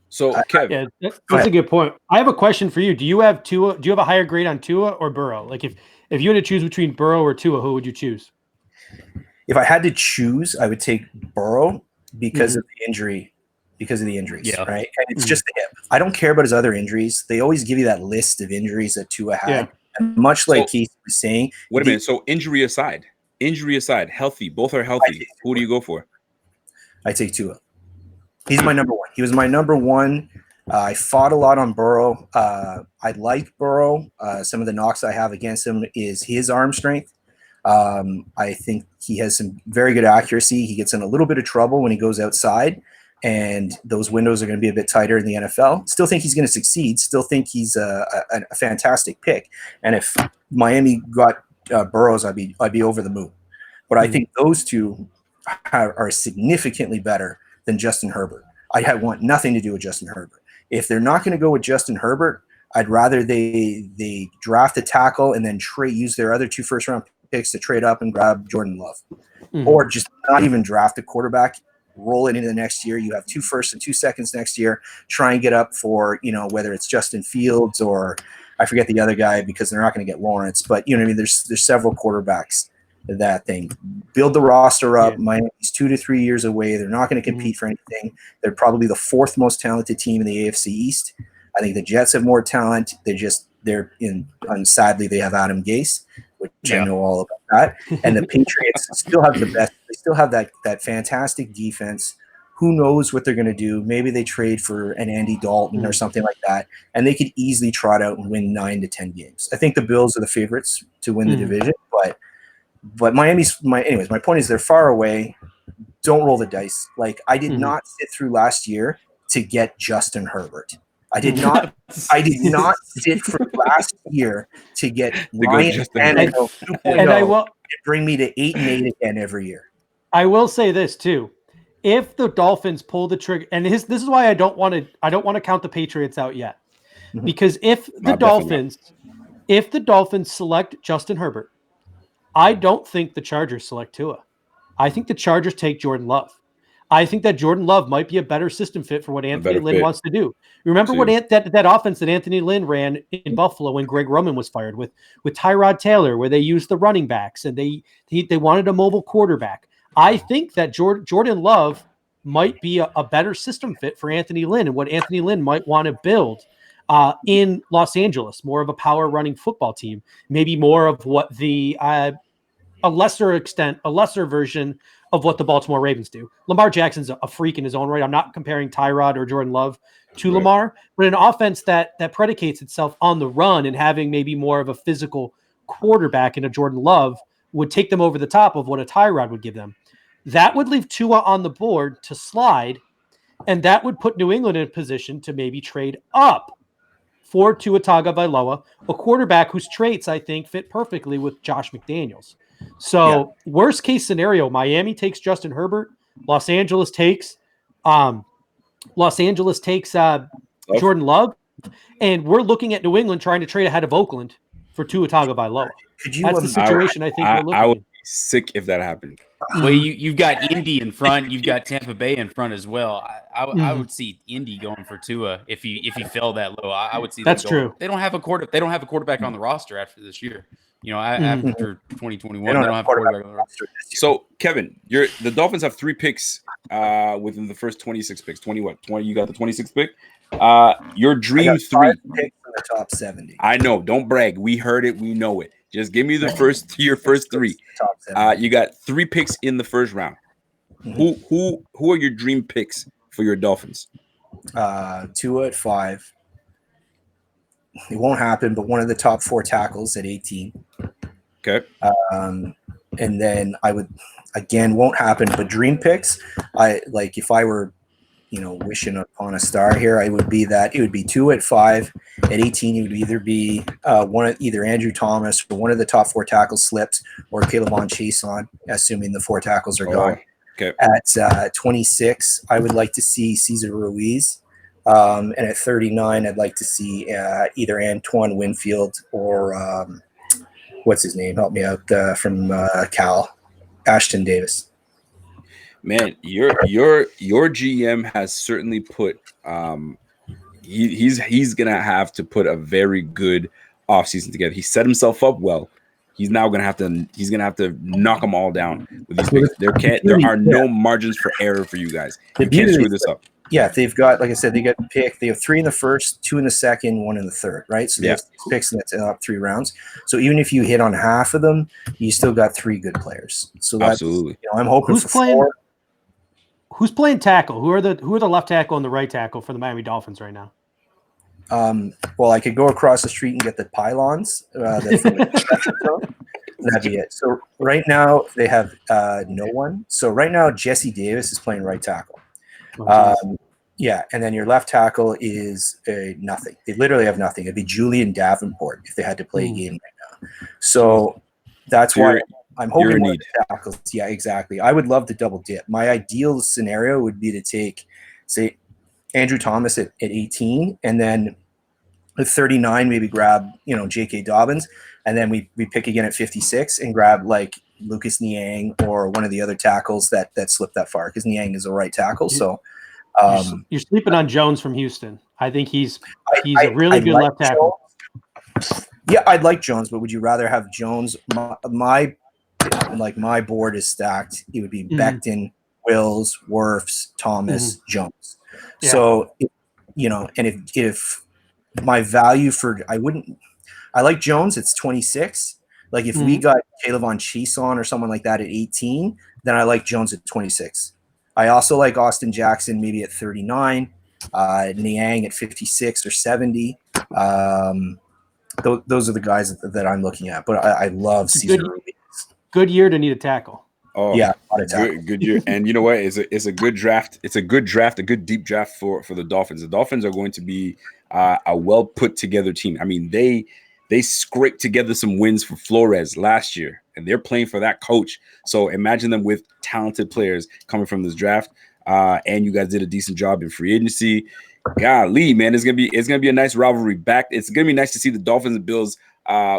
So, Kev, that's a good point. I have a question for you. Do you have Tua? Do you have a higher grade on Tua or Burrow? Like, if you had to choose between Burrow or Tua, who would you choose? If I had to choose, I would take Burrow because of the injury, right? And it's just the hip. I don't care about his other injuries. They always give you that list of injuries that Tua had. And much like Keith was saying. Wait a minute. So injury aside, healthy, both are healthy. Who do you go for? I take Tua. He's my number one. He was my number one. I fought a lot on Burrow. I like Burrow. Some of the knocks I have against him is his arm strength. I think he has some very good accuracy. He gets in a little bit of trouble when he goes outside, and those windows are going to be a bit tighter in the NFL. Still think he's going to succeed. Still think he's a fantastic pick. And if Miami got Burrows, I'd be over the moon. But I think those two are significantly better than Justin Herbert. I want nothing to do with Justin Herbert. If they're not going to go with Justin Herbert, I'd rather they draft a tackle and then use their other 2 first-round picks to trade up and grab Jordan Love, or just not even draft a quarterback, roll it into the next year. You have 2 firsts and 2 seconds next year. Try and get up for, whether it's Justin Fields or I forget the other guy because they're not going to get Lawrence, but you know what I mean? There's several quarterbacks that thing. Build the roster up. Miami's 2 to 3 years away. They're not going to compete for anything. They're probably the 4th most talented team in the AFC East. I think the Jets have more talent. Sadly, they have Adam Gase, which I know all about that. And the Patriots still have the best. They still have that fantastic defense. Who knows what they're going to do? Maybe they trade for an Andy Dalton or something like that, and they could easily trot out and win 9 to 10 games. I think the Bills are the favorites to win the division, but Miami's my point is they're far away. Don't roll the dice. Like I did not sit through last year to get Justin Herbert. I did not sit for last year to get Ryan Tannehill 2.0 and bring me to 8-8 again every year. I will say this too. If the Dolphins pull the trigger, and this is why I don't want to count the Patriots out yet. Because if the Dolphins select Justin Herbert, I don't think the Chargers select Tua. I think the Chargers take Jordan Love. I think that Jordan Love might be a better system fit for what Anthony Lynn wants to do. Remember what that offense that Anthony Lynn ran in Buffalo when Greg Roman was fired with Tyrod Taylor, where they used the running backs and they wanted a mobile quarterback. I think that Jordan Love might be a better system fit for Anthony Lynn and what Anthony Lynn might want to build in Los Angeles, more of a power running football team, maybe more of what a lesser version of what the Baltimore Ravens do. Lamar Jackson's a freak in his own right. I'm not comparing Tyrod or Jordan Love to Lamar, but an offense that predicates itself on the run and having maybe more of a physical quarterback in a Jordan Love would take them over the top of what a Tyrod would give them. That would leave Tua on the board to slide, and that would put New England in a position to maybe trade up for Tua Tagovailoa, a quarterback whose traits I think fit perfectly with Josh McDaniels. So worst case scenario, Miami takes Justin Herbert, Los Angeles takes Jordan Love, And we're looking at New England trying to trade ahead of Oakland for Tua Tagovailoa. Could you? That's the situation I think we're I looking would at. be sick if that happened. Well, you've got Indy in front, you've got Tampa Bay in front as well. I would see Indy going for Tua if he fell that low. I would see them That's going. true. They don't have a quarterback on the roster after this year. You know, after 2021, they don't have a quarterback on the roster. So, Kevin, the Dolphins have 3 picks within the first 26 picks. 20 what? 20? You got the 26th pick. Your dream I got 3 picks in the top 70. I know. Don't brag. We heard it. We know it. Just give me your first 3. Top 70. You got 3 picks in the first round. Who are your dream picks for your Dolphins? Tua at 5. It won't happen, but one of the top 4 tackles at 18. Okay. And then I would, again, won't happen, but dream picks. If I were, wishing upon a star here, it would be 2 at 5. At 18, it would either be either Andrew Thomas or one of the top 4 tackles slips, or Caleb Chase on, assuming the 4 tackles are gone. Okay. At 26, I would like to see Cesar Ruiz. And at 39, I'd like to see either Antoine Winfield or what's his name? Help me out from Cal, Ashton Davis. Man, your GM has certainly put he's gonna have to put a very good offseason together. He set himself up well. He's now gonna have to knock them all down with these picks. There are no margins for error for you guys. You can't screw this up. Yeah, they've got, like I said, they got picked. They have 3 in the first, 2 in the second, 1 in the third, right? So they have 6 picks in the 3 rounds. So even if you hit on half of them, you still got 3 good players. So that's, absolutely. I'm hoping for 4. Who's playing tackle? Who are the left tackle and the right tackle for the Miami Dolphins right now? Well, I could go across the street and get the pylons. That'd be it. So right now they have no one. So right now Jesse Davis is playing right tackle. Yeah, and then your left tackle is nothing. They literally have nothing. It'd be Julian Davenport if they had to play a game right now. So that's why I'm hoping one of the tackles. Yeah, exactly. I would love to double dip. My ideal scenario would be to take, say, Andrew Thomas at 18, and then at 39 maybe grab J.K. Dobbins, and then we pick again at 56 and grab like Lucas Niang or one of the other tackles that slipped that far, because Niang is a right tackle. So you're sleeping on Jones from Houston. I think he's a really good left tackle. Yeah, I'd like Jones, but would you rather have Jones? My board is stacked. It would be Becton, Wills, Wirfs, Thomas, Jones. Yeah. So, and if my value I like Jones, it's 26. Like if we got Caleb Chase on or someone like that at 18, then I like Jones at 26. I also like Austin Jackson maybe at 39, Niang at 56 or 70. Those are the guys that I'm looking at. But I love Cesar Ruiz. Good year to need a tackle. Oh yeah, good year. And you know what? It's a good draft. It's a good draft, a good deep draft for the Dolphins. The Dolphins are going to be a well put together team. I mean, they scraped together some wins for Flores last year, and they're playing for that coach. So imagine them with talented players coming from this draft. And you guys did a decent job in free agency. Golly, man, it's gonna be a nice rivalry back. It's gonna be nice to see the Dolphins and Bills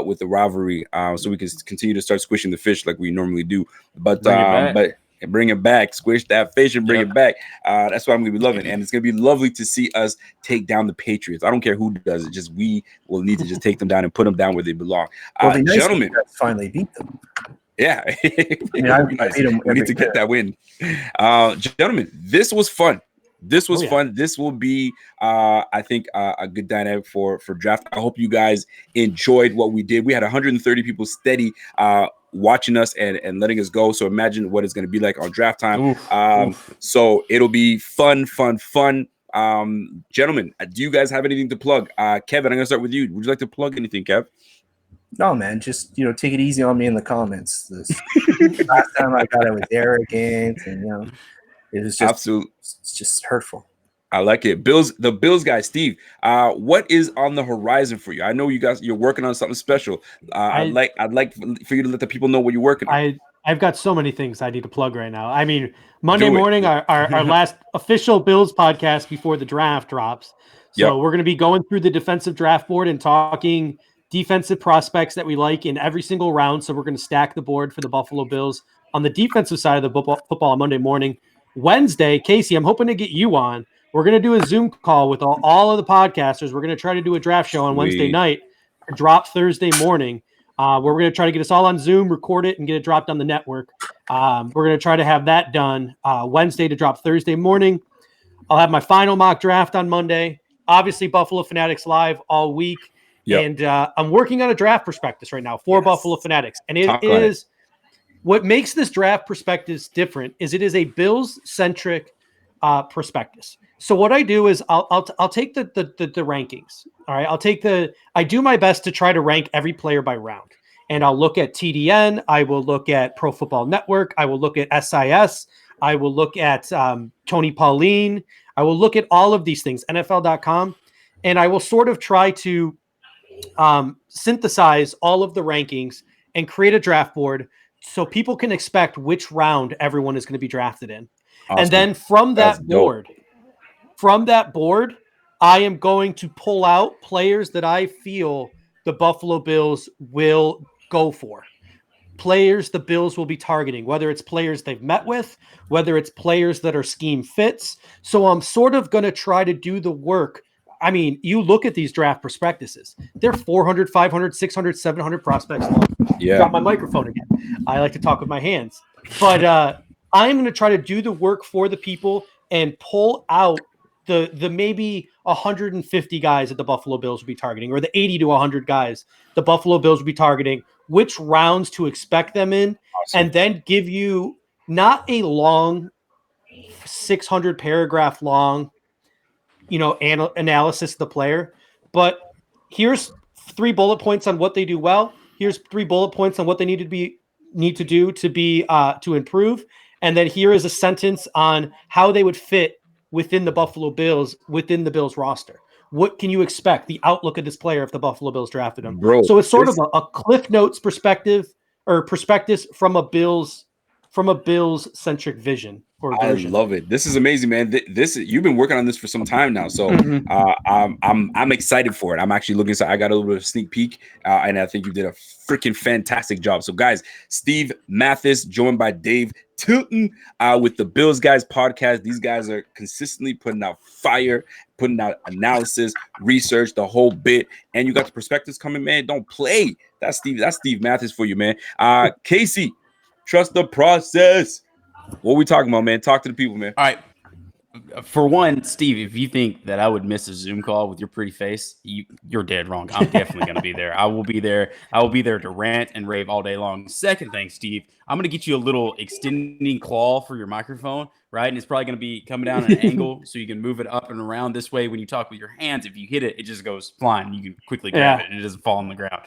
with the rivalry, so we can continue to start squishing the fish like we normally do. But bring it back, squish that fish and bring it back. That's what I'm gonna be loving, and it's gonna be lovely to see us take down the Patriots. I don't care who does it; just we will need to just take them down and put them down where they belong. Well, gentlemen, finally beat them. Yeah, we need to get that win. Gentlemen, this was fun. This was fun. This will be, I think, a good dynamic for draft. I hope you guys enjoyed what we did. We had 130 people steady watching us and letting us go. So imagine what it's going to be like on draft time. So it'll be fun. Gentlemen, do you guys have anything to plug? Kevin, I'm going to start with you. Would you like to plug anything, Kev? No, man, just take it easy on me in the comments. Last time I got it was arrogant, and it was just absolutely, it's just hurtful. I like it. The Bills guy, Steve. What is on the horizon for you? I know you're working on something special. I'd like for you to let the people know what you're working on. I've got so many things I need to plug right now. I mean, Monday morning, our last official Bills podcast before the draft drops. So we're going to be going through the defensive draft board and talking defensive prospects that we like in every single round. So we're going to stack the board for the Buffalo Bills on the defensive side of the football on Monday morning. Wednesday, Casey, I'm hoping to get you on. We're going to do a Zoom call with all of the podcasters. We're going to try to do a draft show on Wednesday night, drop Thursday morning, where we're going to try to get us all on Zoom, record it, and get it dropped on the network. We're going to try to have that done Wednesday to drop Thursday morning. I'll have my final mock draft on Monday. Obviously, Buffalo Fanatics live all week. And I'm working on a draft prospectus right now for Buffalo Fanatics. And it is what makes this draft prospectus different is it is a Bills-centric prospectus. So what I do is I'll take the rankings. All right. I do my best to try to rank every player by round. And I'll look at TDN. I will look at Pro Football Network. I will look at SIS. I will look at Tony Pauline. I will look at all of these things, NFL.com. And I will sort of try to synthesize all of the rankings and create a draft board so people can expect which round everyone is going to be drafted in. Awesome. And then from that board, I am going to pull out players that I feel the Buffalo Bills will go for. Players the Bills will be targeting, whether it's players they've met with, whether it's players that are scheme fits. So I'm sort of going to try to do the work. I mean, you look at these draft prospectuses. They're 400, 500, 600, 700 prospects long. Yeah. Drop my microphone again. I like to talk with my hands. But I'm going to try to do the work for the people and pull out the maybe 150 guys that the Buffalo Bills will be targeting, or the 80 to 100 guys the Buffalo Bills will be targeting, which rounds to expect them in, and then give you not a long 600 paragraph long, analysis of the player, but here's 3 bullet points on what they do well. Here's 3 bullet points on what they need to do to improve. And then here is a sentence on how they would fit within the Buffalo Bills, within the Bills roster. What can you expect? The outlook of this player if the Buffalo Bills drafted him. Bro, so it's sort of a Cliff Notes perspective or perspectives from a Bills centric vision. I love it. This is amazing, man. You've been working on this for some time now, so I'm excited for it. I'm actually looking. So I got a little bit of sneak peek, and I think you did a freaking fantastic job. So, guys, Steve Mathis joined by Dave Tilton with the Bills Guys podcast. These guys are consistently putting out fire, putting out analysis, research, the whole bit, and you got the perspectives coming, man. Don't play. That's Steve Mathis for you, man. Casey, trust the process. What are we talking about, man? Talk to the people, man. All right. For one, Steve, if you think that I would miss a Zoom call with your pretty face, you're dead wrong. I'm definitely going to be there. I will be there. I will be there to rant and rave all day long. Second thing, Steve, I'm going to get you a little extending claw for your microphone, right? And it's probably going to be coming down at an angle so you can move it up and around this way. When you talk with your hands, if you hit it, it just goes flying. You can quickly grab it and it doesn't fall on the ground.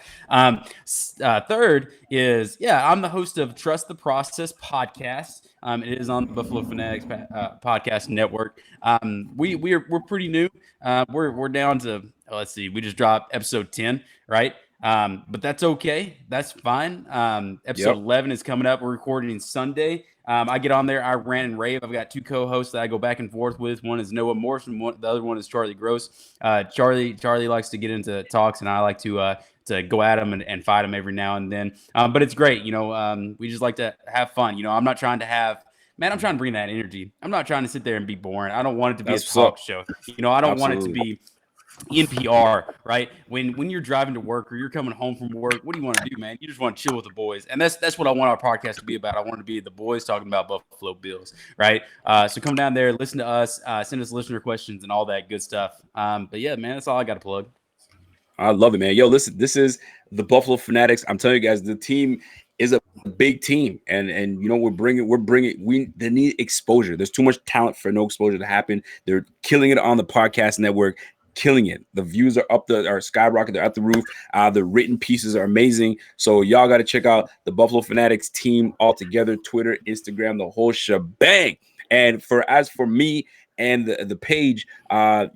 Third is, I'm the host of Trust the Process podcast. It is on the Buffalo Fanatics podcast network. We're pretty new. We're down to, let's see, we just dropped episode 10, right? But that's okay. That's fine. Episode 11 is coming up. We're recording Sunday. I get on there. I rant and rave. I've got 2 co-hosts that I go back and forth with. One is Noah Morrison. The other one is Charlie Gross. Charlie likes to get into talks, and I like to go at him and fight him every now and then. But it's great. We just like to have fun. I'm not trying to I'm trying to bring that energy. I'm not trying to sit there and be boring. I don't want it to be a talk show. I don't want it to be NPR, right? When you're driving to work or you're coming home from work, what do you want to do, man? You just want to chill with the boys. And that's what I want our podcast to be about. I want it to be the boys talking about Buffalo Bills, right? So come down there, listen to us, send us listener questions and all that good stuff. But yeah, man, that's all I got to plug. I love it, man. Yo, listen, this is the Buffalo Fanatics. I'm telling you guys, the team is a big team, and they need exposure. There's too much talent for no exposure to happen. They're killing it on the podcast network, killing it. The views are skyrocketing. They're at the roof. The written pieces are amazing. So y'all got to check out the Buffalo Fanatics team all together, Twitter, Instagram, the whole shebang. And as for me and the page, I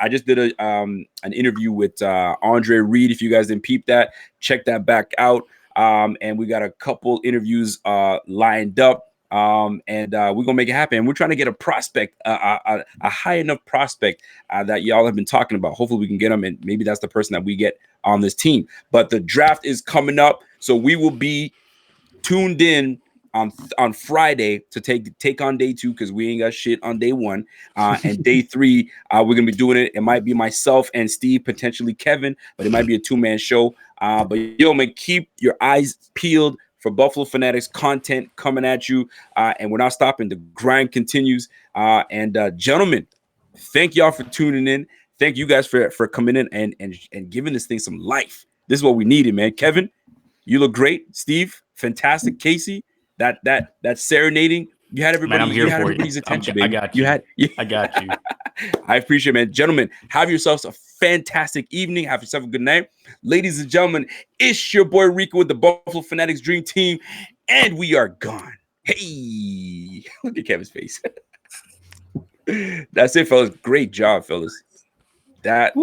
just did an interview with Andre Reed. If you guys didn't peep that, check that back out. And we got a couple interviews lined up. and we're gonna make it happen. And we're trying to get a prospect, a high enough prospect that y'all have been talking about. Hopefully we can get him, and maybe that's the person that we get on this team. But the draft is coming up, so we will be tuned in on Friday to take on day 2, because we ain't got shit on day 1. And day 3, we're gonna be doing it. It might be myself and Steve, potentially Kevin, but it might be a 2-man show. But yo, man, keep your eyes peeled for Buffalo Fanatics content coming at you. And we're not stopping. The grind continues. And gentlemen, thank y'all for tuning in. Thank you guys for coming in and giving this thing some life. This is what we needed, man. Kevin, you look great. Steve, fantastic. Casey, that serenading, you had everybody. Man, I'm here you had for everybody's you. attention, I baby. got you. I got you. I appreciate it, man. Gentlemen, have yourselves a fantastic evening. Have yourself a good night. Ladies and gentlemen, it's your boy Rico with the Buffalo Fanatics Dream Team, and we are gone. Hey, look at Kevin's face. That's it, fellas. Great job, fellas. That